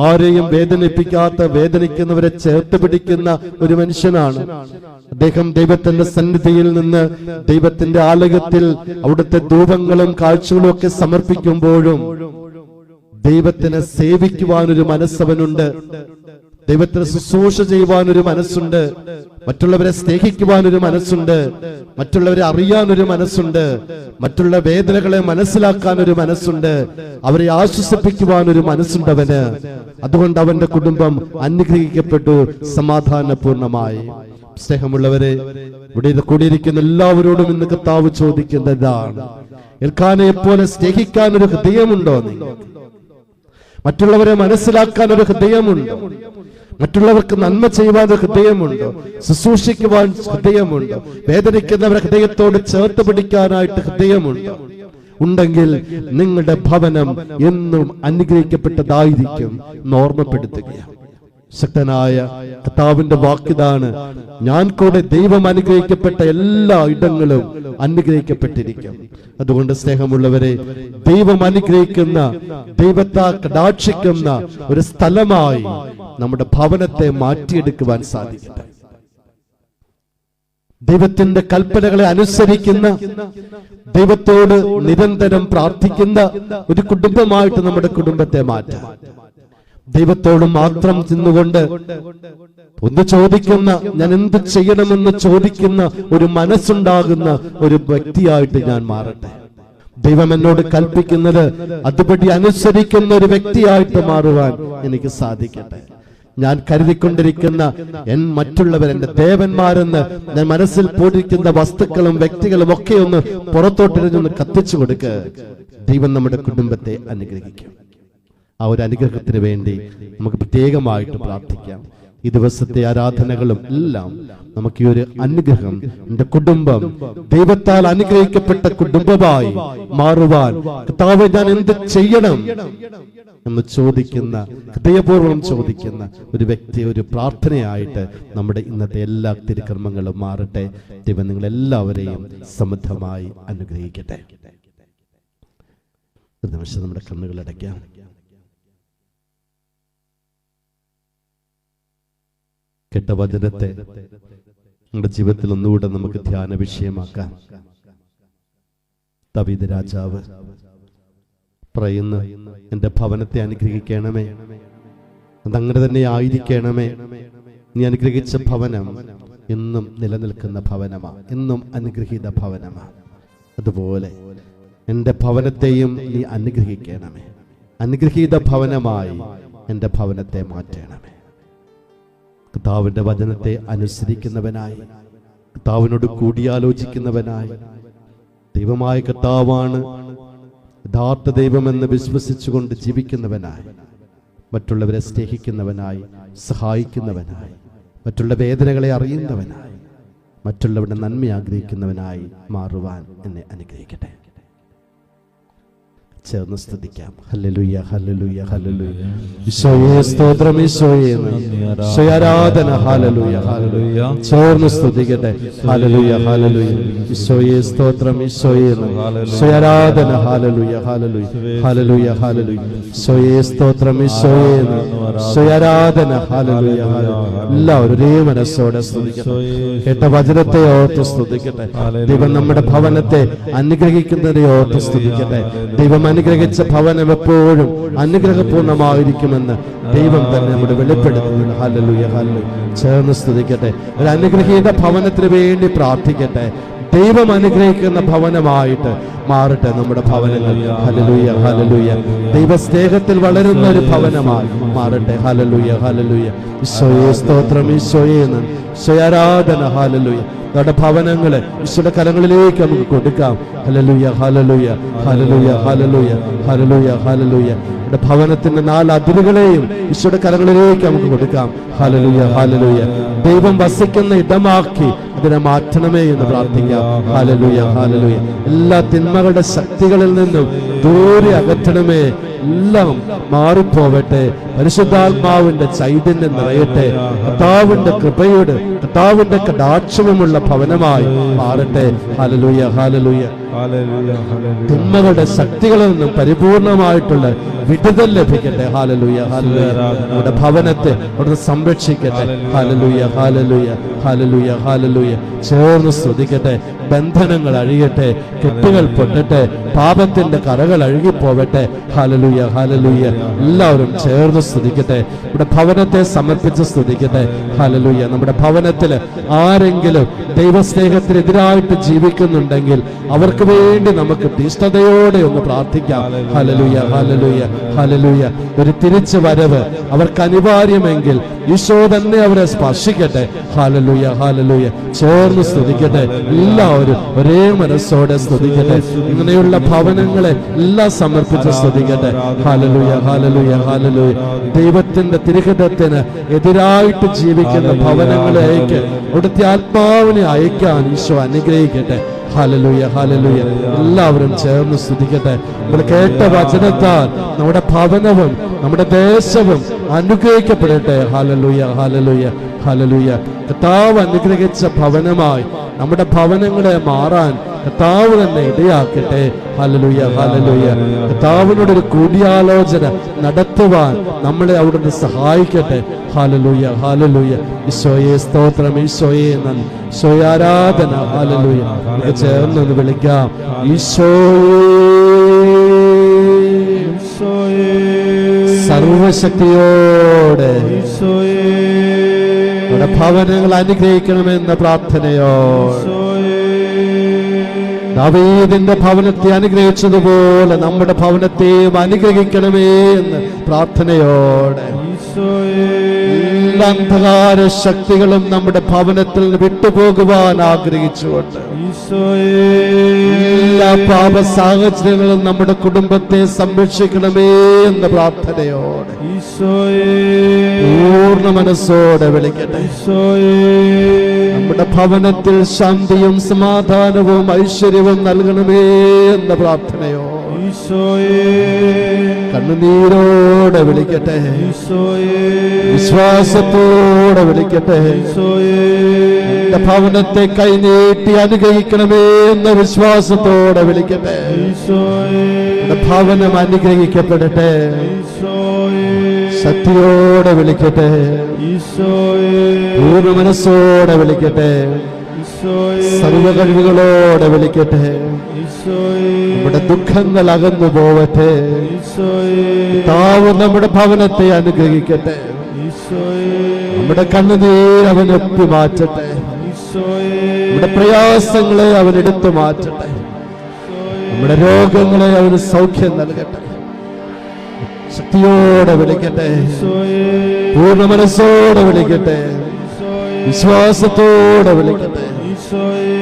ആരെയും വേദനിപ്പിക്കാത്ത, വേദനിക്കുന്നവരെ ചേർത്ത് പിടിക്കുന്ന ഒരു മനുഷ്യനാണ്. അദ്ദേഹം ദൈവത്തിന്റെ സന്നിധിയിൽ നിന്ന് ദൈവത്തിന്റെ ആലയത്തിൽ അവിടുത്തെ ധൂപങ്ങളും കാഴ്ചകളും ഒക്കെ സമർപ്പിക്കുമ്പോഴും ദൈവത്തിനെ സേവിക്കുവാനൊരു മനസ്സവനുണ്ട്. ദൈവത്തിന് ശുശ്രൂഷ ചെയ്യുവാനൊരു മനസ്സുണ്ട്. മറ്റുള്ളവരെ സ്നേഹിക്കുവാനൊരു മനസ്സുണ്ട്. മറ്റുള്ളവരെ അറിയാനൊരു മനസ്സുണ്ട്. മറ്റുള്ള വേദനകളെ മനസ്സിലാക്കാൻ ഒരു മനസ്സുണ്ട്. അവരെ ആശ്വസിപ്പിക്കുവാനൊരു മനസ്സുണ്ട് അവന്. അതുകൊണ്ട് അവന്റെ കുടുംബം അനുഗ്രഹിക്കപ്പെട്ടു സമാധാനപൂർണമായി. സ്നേഹമുള്ളവരെ, ഇവിടെ കൂടിയിരിക്കുന്ന എല്ലാവരോടും ഇന്ന് കർത്താവ് ചോദിക്കുന്നതാണ്, എൽക്കാനയെ പോലെ സ്നേഹിക്കാൻ ഒരു ഹൃദയമുണ്ടോ? മറ്റുള്ളവരെ മനസ്സിലാക്കാൻ ഒരു ഹൃദയമുണ്ടോ? മറ്റുള്ളവർക്ക് നന്മ ചെയ്യുവാൻ ഒരു ഹൃദയമുണ്ടോ? ശുശ്രൂഷിക്കുവാൻ ഹൃദയമുണ്ടോ? വേദനിക്കുന്നവരെ ഹൃദയത്തോട് ചേർത്ത് പിടിക്കാനായിട്ട് ഹൃദയമുണ്ടോ? ഉണ്ടെങ്കിൽ നിങ്ങളുടെ ഭവനം എന്നും അനുഗ്രഹിക്കപ്പെട്ടതായിരിക്കും എന്ന് ഓർമ്മപ്പെടുത്തുകയാണ്. ശക്തനായ കർത്താവിന്റെ വാക്കിതാണ്, ഞാൻ കൂടെ ദൈവം അനുഗ്രഹിക്കപ്പെട്ട എല്ലാ ഇടങ്ങളും അനുഗ്രഹിക്കപ്പെട്ടിരിക്കും. അതുകൊണ്ട് സ്നേഹമുള്ളവരെ, ദൈവം അനുഗ്രഹിക്കുന്ന, ദൈവത്തെ കടാക്ഷിക്കുന്ന ഒരു സ്ഥലമായി നമ്മുടെ ഭവനത്തെ മാറ്റിയെടുക്കുവാൻ സാധിക്കട്ടെ. ദൈവത്തിന്റെ കൽപ്പനകളെ അനുസരിക്കുന്ന, ദൈവത്തോട് നിരന്തരം പ്രാർത്ഥിക്കുന്ന ഒരു കുടുംബമായിട്ട് നമ്മുടെ കുടുംബത്തെ മാറ്റാം. ദൈവത്തോട് മാത്രം ചെന്നുകൊണ്ട് ഒന്ന് ചോദിക്കുന്ന, ഞാൻ എന്ത് ചെയ്യണമെന്ന് ചോദിക്കുന്ന ഒരു മനസ്സുണ്ടാകുന്ന ഒരു വ്യക്തിയായിട്ട് ഞാൻ മാറട്ടെ. ദൈവം എന്നോട് കൽപ്പിക്കുന്നത് അതുപടി അനുസരിക്കുന്ന ഒരു വ്യക്തിയായിട്ട് മാറുവാൻ എനിക്ക് സാധിക്കട്ടെ. ഞാൻ കരുതിക്കൊണ്ടിരിക്കുന്ന മറ്റുള്ളവർ എന്റെ ദേവന്മാരെന്ന് ഞാൻ മനസ്സിൽ പോയിരിക്കുന്ന വസ്തുക്കളും വ്യക്തികളും ഒക്കെ ഒന്ന് പുറത്തോട്ടിരിഞ്ഞൊന്ന് കത്തിച്ചു കൊടുക്കുക. ദൈവം നമ്മുടെ കുടുംബത്തെ അനുഗ്രഹിക്കും. ആ ഒരു അനുഗ്രഹത്തിന് വേണ്ടി നമുക്ക് പ്രത്യേകമായിട്ട് പ്രാർത്ഥിക്കാം. ഈ ദിവസത്തെ ആരാധനകളും എല്ലാം നമുക്ക് ഈ ഒരു അനുഗ്രഹം, എന്റെ കുടുംബം ദൈവത്താൽ അനുഗ്രഹിക്കപ്പെട്ട കുടുംബമായി മാറുവാൻ കർത്താവേ ഞാൻ എന്ത് ചെയ്യണം എന്ന് ചോദിക്കുന്ന, ഹൃദയപൂർവ്വം ചോദിക്കുന്ന ഒരു വ്യക്തി, ഒരു പ്രാർത്ഥനയായിട്ട് നമ്മുടെ ഇന്നത്തെ എല്ലാ തിരുക്കർമ്മങ്ങളും മാറട്ടെ. ദൈവം നിങ്ങളെല്ലാവരെയും സമൃദ്ധമായി അനുഗ്രഹിക്കട്ടെ. ഒരു നിമിഷം നമ്മുടെ കണ്ണുകൾ അടയ്ക്കാം. കേട്ട വചനത്തെ നമ്മുടെ ജീവിതത്തിൽ ഒന്നുകൂടെ നമുക്ക് ധ്യാന വിഷയമാക്കാം. ദാവീദ് രാജാവ് പറയുന്നു, എന്റെ ഭവനത്തെ അനുഗ്രഹിക്കണമേ, അതങ്ങനെ തന്നെ ആയിരിക്കണമേ. നീ അനുഗ്രഹിച്ച ഭവനം എന്നും നിലനിൽക്കുന്ന ഭവനമാ, എന്നും അനുഗ്രഹീത ഭവനമാ. അതുപോലെ എന്റെ ഭവനത്തെയും നീ അനുഗ്രഹിക്കണമേ. അനുഗ്രഹീത ഭവനമായി എന്റെ ഭവനത്തെ മാറ്റണമേ. കർത്താവിന്റെ വചനത്തെ അനുസരിക്കുന്നവനായി, കർത്താവിനോട് കൂടിയാലോചിക്കുന്നവനായി, ദൈവമായ കർത്താവാണ് യഥാർത്ഥ ദൈവമെന്ന് വിശ്വസിച്ചുകൊണ്ട് ജീവിക്കുന്നവനായി, മറ്റുള്ളവരെ സ്നേഹിക്കുന്നവനായി, സഹായിക്കുന്നവനായി, മറ്റുള്ള വേദനകളെ അറിയുന്നവനായി, മറ്റുള്ളവരുടെ നന്മ ആഗ്രഹിക്കുന്നവനായി മാറുവാൻ എന്നെ അനുഗ്രഹിക്കട്ടെ. ചേർന്ന് സ്തുതിക്കാം. Hallelujah, hallelujah, hallelujah. ഈശോയെ സ്തോത്രം, ഈശോയെ ഈശോയെ ആരാധന. ഹല്ലേലൂയ, ഹല്ലേലൂയ. ചേർന്ന് സ്തുതിക്കട്ടെ. Hallelujah, hallelujah. ഈശോയെ സ്തോത്രം, ഈശോയെ ഈശോയെ ആരാധന. Hallelujah, hallelujah, hallelujah, hallelujah. ഈശോയെ സ്തോത്രം, ഈശോയെ ഈശോയെ ആരാധന. ഹല്ലേലൂയ, ഹല്ലേലൂയ. എല്ലാവരും ഒരേ മനസ്സോടെ സ്തുതിക്കട്ടെ. കേട്ട വചനത്തെ ഓർത്ത് സ്തുതിക്കട്ടെ. ദൈവം നമ്മുടെ ഭവനത്തെ അനുഗ്രഹിക്കുന്നതിനെ ഓർത്ത് സ്തുതിക്കട്ടെ. ദൈവം അനുഗ്രഹിച്ച ഭവനം എപ്പോഴും അനുഗ്രഹപൂർണമായിരിക്കുമെന്ന് ദൈവം തന്നെ നമ്മുടെ വെളിപ്പെടുത്തുന്നു. ഹല്ലേലൂയ, ഹല്ലേലൂയ. ചേർന്ന് സ്തുതിക്കട്ടെ. ഒരു അനുഗ്രഹീത ഭവനത്തിന് വേണ്ടി പ്രാർത്ഥിക്കട്ടെ. ദൈവം അനുഗ്രഹിക്കുന്ന ഭവനമായിട്ട് മാറട്ടെ നമ്മുടെ ഭവനങ്ങൾ. Hallelujah, hallelujah. ദൈവ സ്നേഹത്തിൽ വളരുന്ന ഒരു ഭവനമായി മാറട്ടെ. ഹല്ലേലൂയ, ഹല്ലേലൂയ. ഈശോയെ സ്തോത്രം, ഈശോയെ ഈശോയെ ആരാധന. ഹല്ലേലൂയ. നമ്മുടെ ഭവനങ്ങളെ ഈശോയുടെ കരങ്ങളിലേക്ക് നമുക്ക് കൊടുക്കാം. Hallelujah, hallelujah, hallelujah, hallelujah, hallelujah, hallelujah. നമ്മുടെ ഭവനത്തിന്റെ 4 അതിരുകളെയും ഈശോയുടെ കരങ്ങളിലേക്ക് നമുക്ക് കൊടുക്കാം. Hallelujah, hallelujah. ദൈവം വസിക്കുന്ന ഇടമാക്കി അതിനെ മാറ്റണമേ എന്ന് പ്രാർത്ഥിക്കാം. Hallelujah, hallelujah. എല്ലാ തിന്മകളുടെ ശക്തികളിൽ നിന്നും ദൂരെ അകറ്റണമേ. എല്ലാം മാറിപ്പോവട്ടെ. പരിശുദ്ധാത്മാവിന്റെ ചൈതന്യം നിറയട്ടെ. കർത്താവിന്റെ കൃപയോട് കർത്താവിന്റെ കടാക്ഷമുള്ള ഭവനമായി മാറട്ടെ. ഹല്ലേലൂയ, ഹല്ലേലൂയ. തിന്മകളുടെ ശക്തികളിൽ നിന്നും പരിപൂർണമായിട്ടുള്ള വിടുതൽ ലഭിക്കട്ടെ. ഹല്ലേലൂയ, ഹല്ലേലൂയ. നമ്മുടെ ഭവനത്തെ അവിടുന്ന് സംരക്ഷിക്കട്ടെ. ഹല്ലേലൂയ, ഹല്ലേലൂയ, ഹല്ലേലൂയ, ഹല്ലേലൂയ. ചേർന്ന് സ്തുതിക്കട്ടെ. ബന്ധനങ്ങൾ അഴിയട്ടെ, കെട്ടുകൾ പൊട്ടട്ടെ, പാപത്തിന്റെ കറകൾ അഴുകിപ്പോവട്ടെ. ഹല്ലേലൂയ, ഹല്ലേലൂയ. എല്ലാവരും ചേർന്ന് സ്തുതിക്കട്ടെ. നമ്മുടെ ഭവനത്തെ സമർപ്പിച്ച് സ്തുതിക്കട്ടെ. ഹല്ലേലൂയ. നമ്മുടെ ഭവനത്തിൽ ആരെങ്കിലും ദൈവസ്നേഹത്തിനെതിരായിട്ട് ജീവിക്കുന്നുണ്ടെങ്കിൽ അവർക്ക് വേണ്ടി നമുക്ക് തീഷ്ണതയോടെ ഒന്ന് പ്രാർത്ഥിക്കാം. Hallelujah, hallelujah, hallelujah. ഒരു തിരിച്ചു വരവ് അവർക്ക് അനിവാര്യമെങ്കിൽ ഈശോ തന്നെ അവരെ സ്പർശിക്കട്ടെ. ഹല്ലേലൂയ, ഹല്ലേലൂയ. ചേർന്ന് സ്തുതിക്കട്ടെ. എല്ലാവരും ഒരേ മനസ്സോടെ സ്തുതിക്കട്ടെ. ഇങ്ങനെയുള്ള ഭവനങ്ങളെ എല്ലാം സമർപ്പിച്ച് സ്തുതിക്കട്ടെ. ഹല്ലേലൂയ, ഹല്ലേലൂയ, ഹല്ലേലൂയ. ദൈവത്തിന്റെ തിരുഹിതത്തിന് എതിരായിട്ട് ജീവിക്കുന്ന ഭവനങ്ങളിലേക്ക് അവിടുത്തെ ആത്മാവിനെ അയക്കാൻ ഈശോ അനുഗ്രഹിക്കട്ടെ. ഹല്ലേലൂയ, ഹല്ലേലൂയ. എല്ലാവരും ചേർന്ന് സ്തുതിക്കട്ടെ. നമ്മൾ കേട്ട വചനത്താൽ നമ്മുടെ ഭവനവും നമ്മുടെ ദേശവും അനുഗ്രഹിക്കപ്പെടട്ടെ. Hallelujah, hallelujah, hallelujah. കർത്താവ് അനുഗ്രഹിച്ച ഭവനമായി നമ്മുടെ ഭവനങ്ങളെ മാറാൻ കർത്താവ് തന്നെ ഇടയാക്കട്ടെ. Hallelujah, hallelujah. കർത്താവിനോടൊരു കൂടിയാലോചന നടത്തുവാൻ നമ്മളെ അവിടുന്ന് സഹായിക്കട്ടെ. Hallelujah, hallelujah. ഈശോയെ സ്തോത്രം, ഈശോയെ നന്ദി, ഈശോയെ ആരാധന. ഹല്ലേലൂയ. ചേർന്നൊന്ന് വിളിക്കാം. ഈശോയെ സർവശക്തിയോടെ നമ്മുടെ ഭവനങ്ങൾ അനുഗ്രഹിക്കണമെന്ന പ്രാർത്ഥനയോടെ ദാവീദിന്റെ ഭവനത്തെ അനുഗ്രഹിച്ചതുപോലെ നമ്മുടെ ഭവനത്തെയും അനുഗ്രഹിക്കണമേ എന്ന് പ്രാർത്ഥനയോടെ എല്ലാ അന്ധകാര ശക്തികളും നമ്മുടെ ഭവനത്തിൽ നിന്ന് വിട്ടുപോകുവാൻ ആഗ്രഹിച്ചുകൊണ്ട് എല്ലാ പാപ സാഹചര്യങ്ങളും നമ്മുടെ കുടുംബത്തെ സംരക്ഷിക്കണമേ എന്ന പ്രാർത്ഥനയോടെ ഈശോയേ പൂർണ്ണ മനസ്സോടെ വിളിക്കട്ടെ. ഈശോയേ നമ്മുടെ ഭവനത്തിൽ ശാന്തിയും സമാധാനവും ഐശ്വര്യവും നൽകണമേ എന്ന പ്രാർത്ഥനയോ ഈശോയേ കണ്ണുനീരോടെ വിളിക്കട്ടെ. ഈശോയേ വിശ്വാസത്തോടെ വിളിക്കട്ടെ. ഈശോയേ എന്റെ ഭവനത്തെ കൈനീട്ടി അനുഗ്രഹിക്കണമേ എന്ന വിശ്വാസത്തോടെ വിളിക്കട്ടെ. ഈശോയേ എന്റെ ഭവനം അനുഗ്രഹിക്കപ്പെടട്ടെ. ഈശോയേ ശക്തിയോടെ വിളിക്കട്ടെ. ഈശോയേ പൂർണ്ണ മനസ്സോടെ വിളിക്കട്ടെ. ഈശോയേ സർവ കഴിവുകളോടെ വിളിക്കട്ടെ. ഈശോയേ നമ്മുടെ ദുഃഖങ്ങൾ അകന്നു പോവട്ടെ. ഈശോയേ താവ് നമ്മുടെ ഭവനത്തെ അനുഗ്രഹിക്കട്ടെ. ഈശോയേ നമ്മുടെ കണ്ണുനീർ അവൻ ഒപ്പി മാറ്റട്ടെ. ഈശോയേ നമ്മുടെ പ്രയാസങ്ങളെ അവൻ എടുത്തു മാറ്റട്ടെ. നമ്മുടെ രോഗങ്ങളെ അവന് സൗഖ്യം നൽകട്ടെ. ശക്തിയോടെ വിളിക്കട്ടെ. ഈശോയേ പൂർണ്ണ മനസ്സോടെ വിളിക്കട്ടെ. വിശ്വാസത്തോടെ വിളിക്കട്ടെ. ഈശോയേ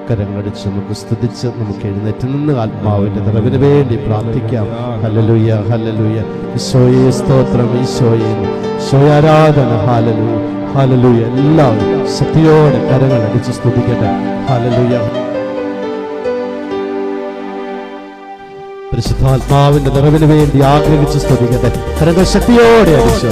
കരങ്ങളടിച്ച് നമുക്ക് സ്തുതിച്ച് നമുക്ക് എഴുന്നേറ്റ് നിന്ന് ആത്മാവിന്റെ നിറവിന് വേണ്ടി പ്രാർത്ഥിക്കാം. Hallelujah hallelujah. ഈശോയെ സ്തോത്രം. ഈശോയെ ഈശോയെ ആരാധന. ഹല്ലേലൂയ ഹല്ലേലൂയ. എല്ലാവരും ശക്തിയോടെ കരങ്ങൾ അടിച്ച് സ്തുതിക്കട്ടെ. ഹല്ലേലൂയ. പരിശുദ്ധാത്മാവിന്റെ നിറവിന് വേണ്ടി ആഗ്രഹിച്ച് സ്തുതിക്കട്ടെ. കരങ്ങൾ ശക്തിയോടെ അടിച്ചു.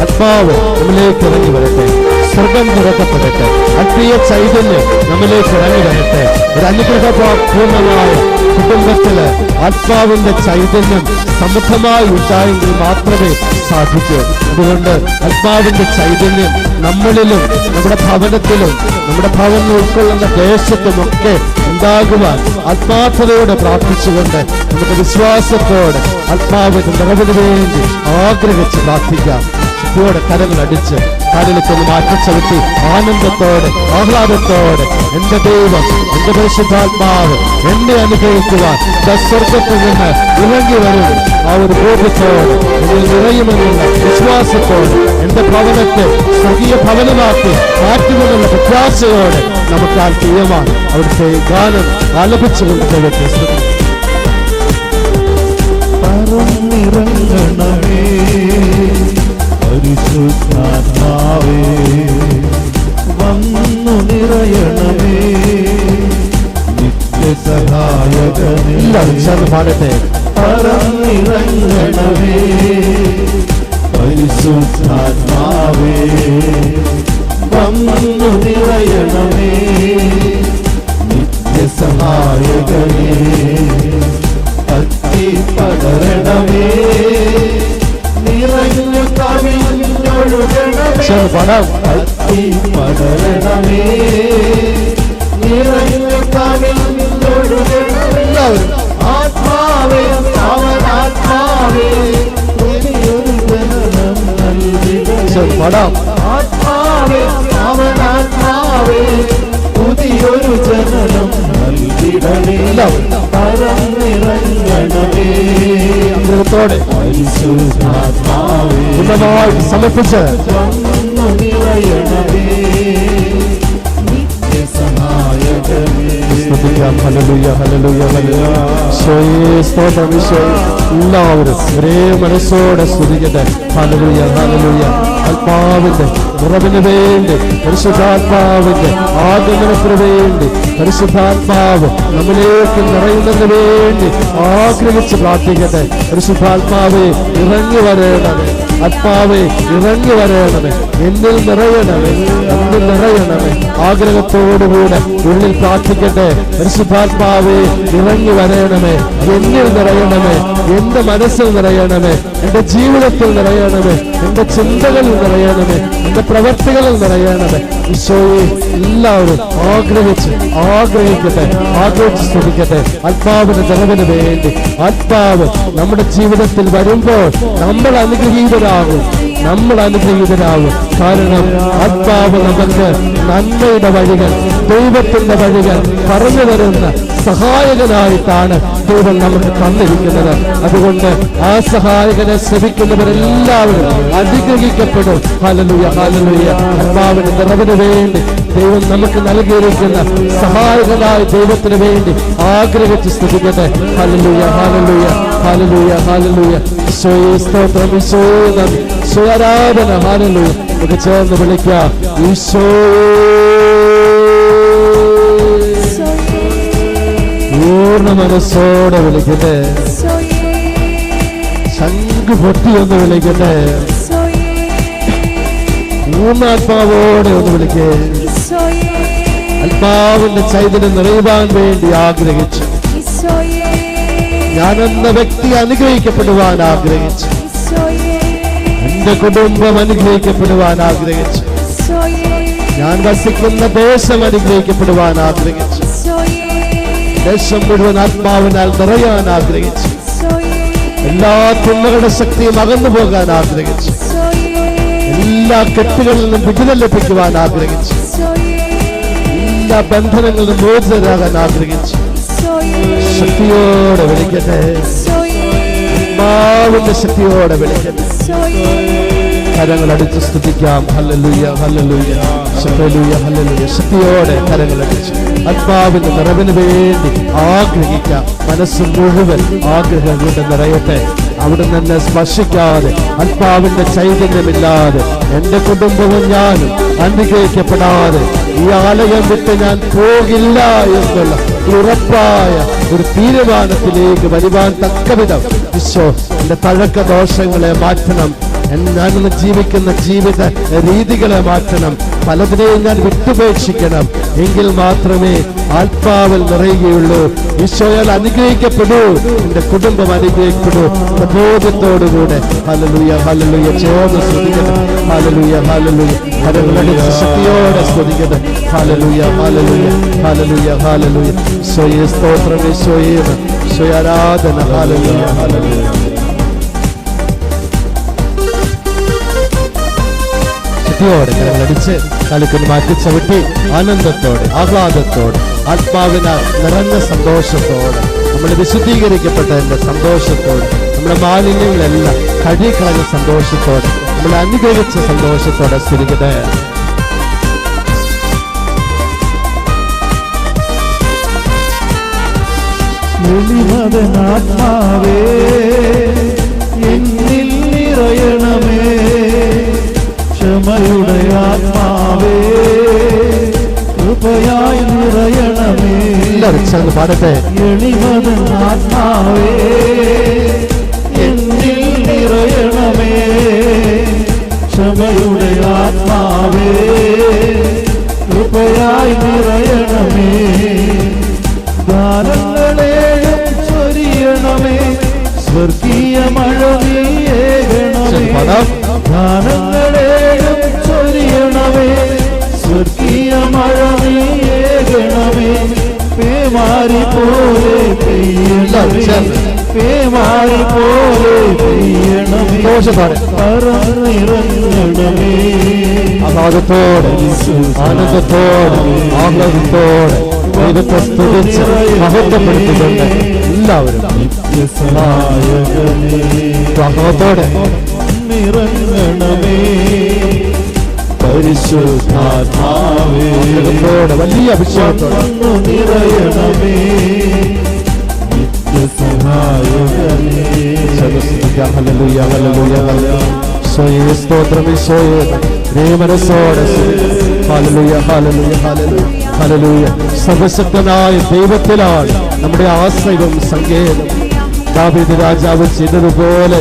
ആത്മാവ് നമ്മിലേക്ക് ഇറങ്ങി വരട്ടെ. സ്വർഗം തുറക്കപ്പെടട്ടെ. ആത്മീയ ചൈതന്യം നമ്മിലേക്ക് ഇറങ്ങി വരട്ടെ. ഒരു അനുഗ്രഹപൂർണമായ കുടുംബത്തില് ആത്മാവിന്റെ ചൈതന്യം സമൃദ്ധമായി ഉണ്ടായെങ്കിൽ മാത്രമേ സാധിക്കൂ. അതുകൊണ്ട് ആത്മാവിന്റെ ചൈതന്യം നമ്മളിലും നമ്മുടെ ഭവനത്തിലും നമ്മുടെ ഭവനം ഉൾക്കൊള്ളുന്ന ദേശത്തുമൊക്കെ ഉണ്ടാകുവാൻ ആത്മാർത്ഥതയോടെ പ്രാർത്ഥിച്ചുകൊണ്ട് നമുക്ക് വിശ്വാസത്തോടെ ആത്മാവിന്റെ നിറവിന് വേണ്ടി ആഗ്രഹിച്ച് പ്രാർത്ഥിക്കാം. ശക്തിയോടെ കരങ്ങൾ അടിച്ച് കാലിലേക്കൊന്ന് മാറ്റിച്ചവിട്ടി ആനന്ദത്തോടെ ആഹ്ലാദത്തോടെ എന്റെ ദൈവം എന്റെ പരിശുദ്ധാത്മാവ് എന്നെ അനുഗ്രഹിക്കുവാൻ സ്വർഗത്തിൽ നിന്ന് ഇറങ്ങി വരും ആ ഒരു ബോധ്യത്തോടെ ഇതിൽ നിറയുമെന്നുള്ള വിശ്വാസത്തോടെ എന്റെ ഭവനത്തെ സ്വർഗീയ ഭവനമാക്കി മാറ്റുമെന്നുള്ള പ്രത്യാശയോടെ നമുക്ക് ആത്മീയമാണ് അവിടുത്തെ ഗാനം ആലപിച്ചുകൊണ്ട് ദൈവത്തെ സ്തുതിക്കാം. പറന്നിറങ്ങണമേ പരിശുദ്ധാത്മാവേ വന്നു നിറയണമേ നിത്യസഹായകനേ എല്ലാവരും ചേർന്ന് പാടട്ടെ. പറന്നിറങ്ങണമേ പരിശുദ്ധാത്മാവേ വന്നു നിറയണമേ നിത്യസഹായകനേ ഭക്തി പകരണമേ നിറഞ്ഞു കവിഞ്ഞൊഴുകണമേ ചേർന്ന് പാടാം. ഭക്തി പകരണമേ നിറഞ്ഞു കവിഞ്ഞൊഴുകണമേ ആത്മാവേ അവനാത്മാവേ പുതിയൊരു ജനനം നൽകിടണമേ ചേർന്ന് പാടാം. ആത്മാവേ അവനാത്മാവേ പുതിയൊരു ജനനം നൽകിടണേ പറന്നിറങ്ങണമേ ദൈവത്തോടെ പരിശുദ്ധാത്മാവേ പൂർണ്ണമായി സമർപ്പിച്ച് വന്നു നിറയണമേ നിത്യസഹായകനേ സ്തുതിക്കാം. Hallelujah hallelujah hallelujah. ഈശോയെ സ്തോത്രം. ഈശോയെ എല്ലാവരും ഒരേ മനസ്സോടെ സ്തുതിക്കട്ടെ. ഹല്ലേലൂയ ഹല്ലേലൂയ. ആത്മാവിന്റെ നിറവിന് വേണ്ടി പരിശുദ്ധാത്മാവിന്റെ ആഗമനത്തിന് വേണ്ടി പരിശുദ്ധാത്മാവ് നമ്മിലേക്ക് നിറയുന്നതിന് വേണ്ടി ആഗ്രഹിച്ച് പ്രാർത്ഥിക്കട്ടെ. പരിശുദ്ധാത്മാവേ ഇറങ്ങി വരേണമേ. ആത്മാവേ ഇറങ്ങി വരേണമേ. എന്നിൽ നിറയണമേ. എന്നിൽ നിറയണമേ. ആഗ്രഹത്തോടുകൂടെ ഉള്ളിൽ പ്രാർത്ഥിക്കട്ടെ. പരിശുദ്ധാത്മാവേ ഇറങ്ങി വരേണമേ. എന്നിൽ നിറയണമേ. എന്റെ മനസ്സിൽ നിറയണമേ. എന്റെ ജീവിതത്തിൽ നിറയണമേ. എന്റെ ചിന്തകളിൽ നിറയണമേ. എന്റെ പ്രവർത്തികളിൽ നിറയണമേ. ഈശോയെ എല്ലാവരും ആഗ്രഹിക്കട്ടെ. ആഗ്രഹിച്ച് സ്തുതിക്കട്ടെ. ആത്മാവിന്റെ ജനവിന് വേണ്ടി ആത്മാവ് നമ്മുടെ ജീവിതത്തിൽ വരുമ്പോൾ നമ്മൾ അനുഗ്രഹീതരാകും. നമ്മൾ അനുഗ്രഹീതരാകും. കാരണം ആത്മാവ് നമുക്ക് നന്മയുടെ വഴികൾ, ദൈവത്തിന്റെ വഴികൾ പറഞ്ഞു തരുന്ന സഹായകനായിട്ടാണ് ദൈവം നമുക്ക് തന്നിരിക്കുന്നത്. അതുകൊണ്ട് ആ സഹായകനെ ശ്രമിക്കുന്നവരെല്ലാവരും അനുഗ്രഹിക്കപ്പെടും. ഹല്ലേലൂയ, ഹല്ലേലൂയ. ആത്മാവിന്റെ നിറവിന് വേണ്ടി ദൈവം നമുക്ക് നൽകിയിരിക്കുന്ന സഹായകനായ ദൈവത്തിന് വേണ്ടി ആഗ്രഹിച്ച് സ്തുതിക്കട്ടെ. Hallelujah, hallelujah, hallelujah, hallelujah. ഈശോയെ സ്തോത്രം, ഈശോയെ നന്ദി, ഈശോ ആരാധന. ഹല്ലേലൂയ. നമുക്ക് ചേർന്ന് വിളിക്കാം. പൂർണ്ണ മനസ്സോടെ വിളിക്കട്ടെ. ശംഖ് പൊട്ടിയൊന്ന് വിളിക്കട്ടെ. പൂർണ്ണാത്മാവോടെ ഒന്ന് വിളിക്കേ. ആത്മാവിന്റെ ചൈതന്യം നിറയുവാൻ വേണ്ടി ആഗ്രഹിച്ചു. ഞാനെന്ന വ്യക്തി അനുഗ്രഹിക്കപ്പെടുവാൻ ആഗ്രഹിച്ചു. എന്റെ കുടുംബം അനുഗ്രഹിക്കപ്പെടുവാൻ ആഗ്രഹിച്ചു. ഞാൻ വസിക്കുന്ന ദേശം അനുഗ്രഹിക്കപ്പെടുവാൻ ആഗ്രഹിച്ചു. ദേശം മുഴുവൻ ആത്മാവിനാൽ നിറയാൻ ആഗ്രഹിച്ചു. എല്ലാ തിന്മകളുടെ ശക്തിയും അകന്നു പോകാൻ ആഗ്രഹിച്ചു. എല്ലാ കെട്ടുകളിൽ നിന്നും വിടുതൽ ലഭിക്കുവാൻ ആഗ്രഹിച്ചു. എല്ലാ ബന്ധനങ്ങളിൽ നിന്നും മോചിതരാകാൻ ആഗ്രഹിച്ചു. ശക്തിയോടെ വിളിക്കട്ടെ. ആത്മാവിന്റെ ശക്തിയോടെ വിളിക്കട്ടെ. കരങ്ങൾ അടിച്ച് സ്തുതിക്കാം. ഹല്ലേലൂയ, ഹല്ലേലൂയ, ഹല്ലേലൂയ, ഹല്ലേലൂയ. ശക്തിയോടെ കരങ്ങൾ അടിച്ച് ആത്മാവിന്റെ നിറവിന് വേണ്ടി ആഗ്രഹിക്കാം. മനസ്സ് മുഴുവൻ ആഗ്രഹം കൊണ്ട് നിറയട്ടെ. അവിടെ നിന്ന് സ്പർശിക്കാതെ, ആത്മാവിന്റെ ചൈതന്യമില്ലാതെ എന്റെ കുടുംബവും ഞാനും അനുഗ്രഹിക്കപ്പെടാതെ ഈ ആലയം വിട്ട് ഞാൻ പോകില്ല എന്നുള്ള ഉറപ്പായ ഒരു തീരുമാനത്തിലേക്ക് വരുവാൻ തക്കവിധം ഈശോ എന്റെ തഴക്ക ദോഷങ്ങളെ മാറ്റണം. ഞാനിന്ന് ജീവിക്കുന്ന ജീവിത രീതികളെ മാറ്റണം. പലതിനെയും ഞാൻ വിട്ടുപേക്ഷിക്കണം. എങ്കിൽ മാത്രമേ ആത്മാവിൽ നിറയുകയുള്ളൂ. ഈശോയാൽ അനുഗ്രഹിക്കപ്പെടൂ. എന്റെ കുടുംബം അനുഗ്രഹിക്കപ്പെടൂ. ബോധ്യത്തോടുകൂടെ ഹല്ലേലൂയ, ഹല്ലേലൂയ ചേർന്ന് സ്തുതിക്കട്ടെ. ഹല്ലേലൂയ, ഹല്ലേലൂയ. കരങ്ങളടിച്ച് ശക്തിയോടെ സ്തുതിക്കട്ടെ. Hallelujah, hallelujah, hallelujah, hallelujah. ഈശോയെ സ്തോത്രം, ഈശോയെ ഈശോയെ ആരാധന. ഹല്ലേലൂയ, ഹല്ലേലൂയ. ശക്തിയോടെ കരങ്ങളടിച്ച് കളിക്കുന്ന മാറ്റി ചവിട്ടി ആനന്ദത്തോടെ, ആഹ്ലാദത്തോടെ, ആത്മാവിനാൽ നിറഞ്ഞ സന്തോഷത്തോടെ, നമ്മൾ വിശുദ്ധീകരിക്കപ്പെട്ടതിന്റെ സന്തോഷത്തോടെ, നമ്മുടെ മാലിന്യങ്ങളെല്ലാം കഴുകിക്കളഞ്ഞ സന്തോഷത്തോടെ, നമ്മൾ അനുഗ്രഹിച്ച സന്തോഷത്തോടെ സ്തുതിക്കട്ടെ. ആത്മാവേ എന്നിൽ നിറയണമേ. ക്ഷമയുടെ ആത്മാവേ കൃപയായി നിറയണമേ. എല്ലാവരും ചേർന്ന് പാടട്ടെ. എളിമതൻ ആത്മാവേ എന്നിൽ നിറയണമേ. ക്ഷമയുടെ ആത്മാവേ കൃപയായി നിറയണമേ. ദാനങ്ങളേഴും ചൊരിയണമേ. സ്വർഗീയ മഴ നീയേകണമേ. ദാനങ്ങളേഴും ചൊരിയണമേ. സ്വർഗീയ മഴ നീയേകണമേ. പേമാരി പോലെ പെയ്യണമേ. പേമാരി പോലെ പെയ്യണമേ. പറന്നിറങ്ങണമേ. ആഹ്ലാദത്തോടെ, ആനന്ദത്തോടെ, ആഹ്ലാദത്തോടെ ദൈവത്തെ സ്തുതിച്ച് മഹത്വപ്പെടുത്തിക്കൊണ്ട് എല്ലാവരും ആഹ്ലാദത്തോടെ നിറങ്ങണമേ. പരിശുദ്ധാത്മാവേ വലിയ അഭിഷേകത്തോടെ നിറയണമേ. നിത്യസഹായകനേ. ഹല്ലേലൂയ, ഹല്ലേലൂയ, ഹല്ലേലൂയ. ഈശോയെ സ്തോത്രം, ഈശോയെ മനസ്സോടെ ഹല്ലേലൂയ, ഹല്ലേലൂയ, ഹല്ലേലൂയ, ഹല്ലേലൂയ. സർവശക്തനായ ദൈവത്തിലാണ് നമ്മുടെ ആശ്രയവും സങ്കേതം. ദാവീദ് രാജാവ് ചെയ്തതുപോലെ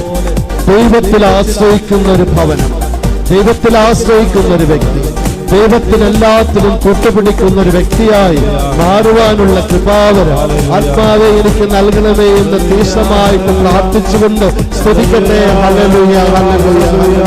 ദൈവത്തിൽ ആശ്രയിക്കുന്ന ഒരു ഭവനം, ദൈവത്തിൽ ആശ്രയിക്കുന്ന ഒരു വ്യക്തി, ദൈവത്തിൽ എല്ലാത്തിലും കൂട്ടുപിടിക്കുന്ന ഒരു വ്യക്തിയായി മാറുവാനുള്ള കൃപാവരം ആത്മാവെ എനിക്ക് നൽകണമേ എന്ന് തീഷ്ണമായിട്ട് പ്രാർത്ഥിച്ചുകൊണ്ട് സ്തുതിക്കട്ടെ. ഹല്ലേലൂയ, ഹല്ലേലൂയ, ഹല്ലേലൂയ.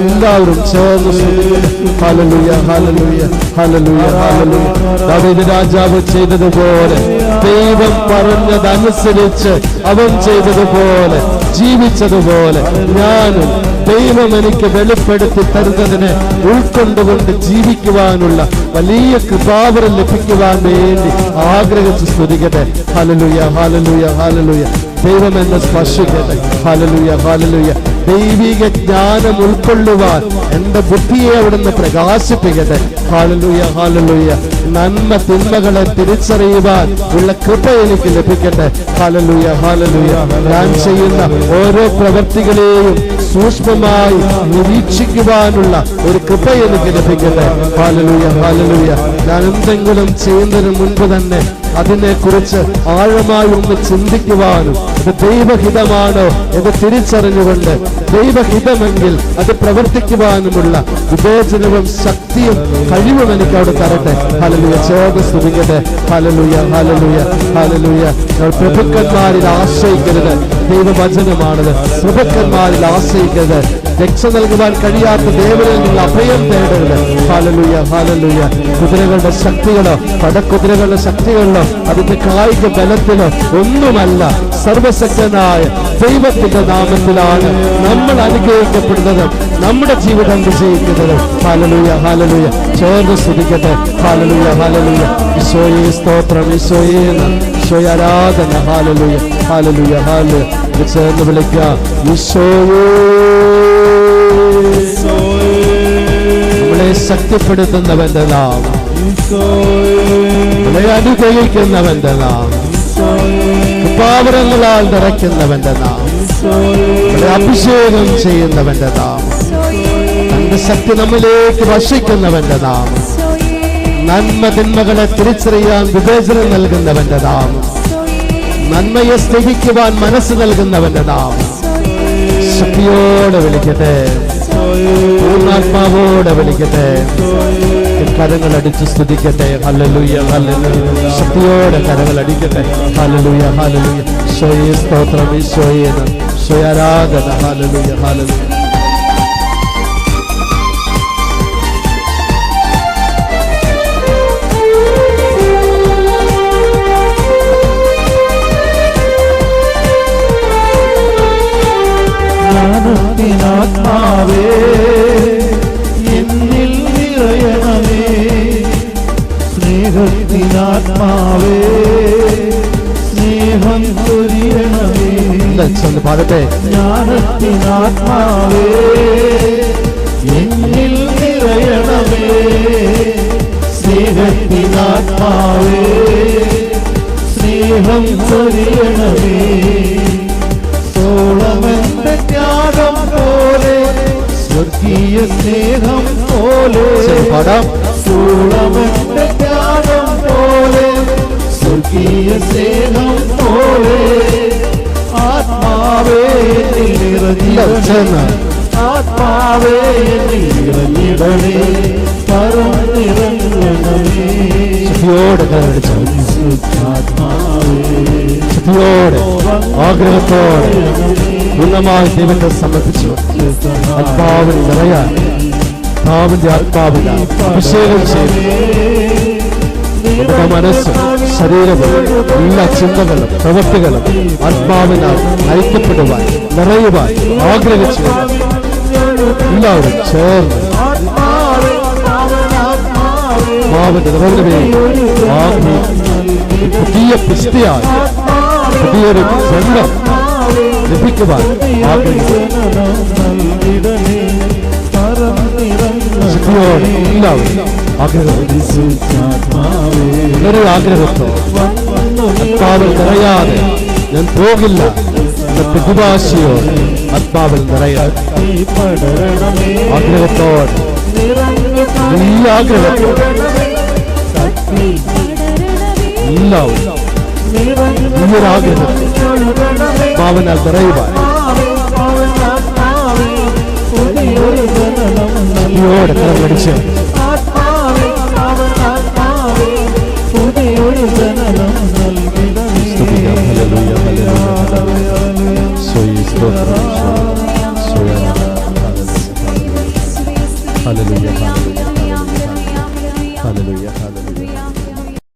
എല്ലാവരും ചേർന്ന് സ്തുതിക്കട്ടെ. ഹല്ലേലൂയ, ഹല്ലേലൂയ, ഹല്ലേലൂയ, ഹല്ലേലൂയ. ദാവീദ് രാജാവ് ചെയ്തതുപോലെ, ദൈവം പറഞ്ഞതനുസരിച്ച് അവൻ ചെയ്തതുപോലെ, ജീവിച്ചതുപോലെ ഞാനും ദൈവം എനിക്ക് വെളിപ്പെടുത്തി തരുന്നതിനെ ഉൾക്കൊണ്ടുകൊണ്ട് ജീവിക്കുവാനുള്ള വലിയ കൃപാവരം ലഭിക്കുവാൻ വേണ്ടി ആഗ്രഹിച്ച് സ്തുതിക്കട്ടെ. Hallelujah, hallelujah, hallelujah. ദൈവം എന്നെ സ്പർശിക്കട്ടെ. Hallelujah, hallelujah. ദൈവിക ജ്ഞാനം ഉൾക്കൊള്ളുവാൻ എന്റെ ബുദ്ധിയെ അവിടുന്ന് പ്രകാശിപ്പിക്കട്ടെ. Hallelujah, hallelujah. നന്മ തിന്മകളെ തിരിച്ചറിയുവാൻ ഉള്ള കൃപ എനിക്ക് ലഭിക്കട്ടെ. ഹല്ലേലൂയ, ഹല്ലേലൂയ. ഞാൻ ചെയ്യുന്ന ഓരോ പ്രവൃത്തികളെയും സൂക്ഷ്മമായി നിരീക്ഷിക്കുവാനുള്ള ഒരു കൃപ എനിക്ക് ലഭിക്കട്ടെ. ഹല്ലേലൂയ, ഹല്ലേലൂയ. ഞാൻ എന്തെങ്കിലും ചെയ്യുന്നതിന് മുൻപ് തന്നെ അതിനെക്കുറിച്ച് ആഴമായി ഒന്ന് ചിന്തിക്കുവാനും ഇത് ദൈവഹിതമാണോ എന്ന് തിരിച്ചറിഞ്ഞുകൊണ്ട് ദൈവഹിതമെങ്കിൽ അത് പ്രവർത്തിക്കുവാനുമുള്ള വിവേചനവും ശക്തിയും കഴിവും എനിക്ക് അവിടെ തരട്ടെ. ഹല്ലേലൂയ. ചേർന്ന് സ്തുതിക്കട്ടെ. ഹല്ലേലൂയ, ഹല്ലേലൂയ, ഹല്ലേലൂയ. പ്രഭുക്കന്മാരിൽ ആശ്രയിക്കരുത്, ദൈവവചനമാണത്. പ്രഭുക്കന്മാരിൽ ആശ്രയിക്കരുത്, രക്ഷ നൽകുവാൻ കഴിയാത്ത ദേവനിൽ നിങ്ങൾ അഭയം തേടരുത്. Hallelujah, hallelujah. കുതിരകളുടെ ശക്തികളോ പടക്കുതിരകളുടെ ശക്തികളിലോ അതിന്റെ കായിക ബലത്തിലോ ഒന്നുമല്ല, സർവശക്തനായ ദൈവത്തിന്റെ നാമത്തിലാണ് നമ്മൾ അനുഗ്രഹിക്കപ്പെടുന്നത്, നമ്മുടെ ജീവിതം വിജയിക്കുന്നത്. ഹല്ലേലൂയ, ഹല്ലേലൂയ. ചേർന്ന് സ്തുതിക്കട്ടെ. Hallelujah, hallelujah. ഈശോയെ സ്തോത്രം, ഈശോയെ ഈശോയെ ആരാധന. ഹല്ലേലൂയ, ഹല്ലേലൂയ, ഹല്ലേലൂയ. ചേർന്ന് വിളിക്കാം. ഈശോയെ നമ്മളെ ശക്തിപ്പെടുത്തുന്നവന്റെ നാമം, നമ്മളെ അനുഗ്രഹിക്കുന്നവന്റെ നാമം, കൃപാവരങ്ങളാൽ നിറയ്ക്കുന്നവന്റെ നാമം, നമ്മളെ അഭിഷേകം ചെയ്യുന്നവന്റെ നാമം, തന്റെ ശക്തി നമ്മിലേക്ക് വർഷിക്കുന്നവന്റെ നാമം, നന്മ തിന്മകളെ തിരിച്ചറിയാൻ വിവേചനം നൽകുന്നവന്റെ നാമം, നന്മയെ സ്നേഹിക്കുവാൻ മനസ്സ് നൽകുന്നവന്റെ നാമം. ശക്തിയോടെ വിളിക്കട്ടെ, പൂർണ്ണാത്മാവോടെ വിളിക്കട്ടെ, കരങ്ങൾ അടിച്ച് സ്തുതിക്കട്ടെ. ഹല്ലേലൂയ, ഹല്ലേലൂയ. ശക്തിയോടെ കരങ്ങൾ അടിക്കട്ടെ. Hallelujah, hallelujah. ഈശോയെ സ്തോത്രം, ഈശോയെ ഈശോയെ ആരാധന. Hallelujah, hallelujah. ആത്മാവേ എന്നിൽ നിറയണമേ, സ്നേഹത്തിനാത്മാവേ സ്നേഹം ചൊരിയണമേ. പാടട്ടെ. ജ്ഞാനത്തിനാത്മാവേ എന്നിൽ നിറയണമേ, സ്നേഹത്തിനാത്മാവേ സ്നേഹം ചൊരിയണമേ. സോളമന്റെ ത്യാഗം പോലെ സ്വർഗീയ സ്നേഹം പോലെ, സോളമന്റെ ത്യാഗം പോലെ സ്വർഗീയ സ്നേഹം പോലെ, ആത്മാവേ നിറഞ്ഞിടണേ, ആത്മാവേ നിറഞ്ഞിടണേ, പറന്നിറങ്ങണമേ. ശക്തിയോടെ ആഗ്രഹത്തോടെ പൂർണ്ണമായി ദൈവത്തെ സമർപ്പിച്ചു ആത്മാവിൽ നിറയാൻ, ആത്മാവിന്റെ ആത്മാവിൽ അഭിഷേകം ചെയ്തു നമ്മുടെ മനസ്സും ശരീരവും എല്ലാ ചിന്തകളും പ്രവൃത്തികളും ആത്മാവിനാൽ നയിക്കപ്പെടുവാൻ നിറയുവാൻ ആഗ്രഹിച്ചു. എല്ലാവരും ചേർന്ന് ആത്മാവിന്റെ നിറവിനെ പുതിയ പുസ്തിയായി പുതിയൊരു ജന്മം ലഭിക്കുവാൻ ആഗ്രഹിച്ചു. എല്ലാവരും ആഗ്രഹം ആഗ്രഹത്തോ ആത്മാവിൽ നിറയാതെ ഞാൻ പോകില്ല എന്ന പ്രതിഭാഷയോട് ആത്മാവിൽ നിറയാൻ ആഗ്രഹത്തോടെ ഈ ആഗ്രഹത്തോടെ എല്ലാവരും ഈയൊരാഗ്രഹത്തിൽ ആത്മാവിനാൽ നിറയുവാൻ ശക്തിയോടെ കരം പിടിച്ച്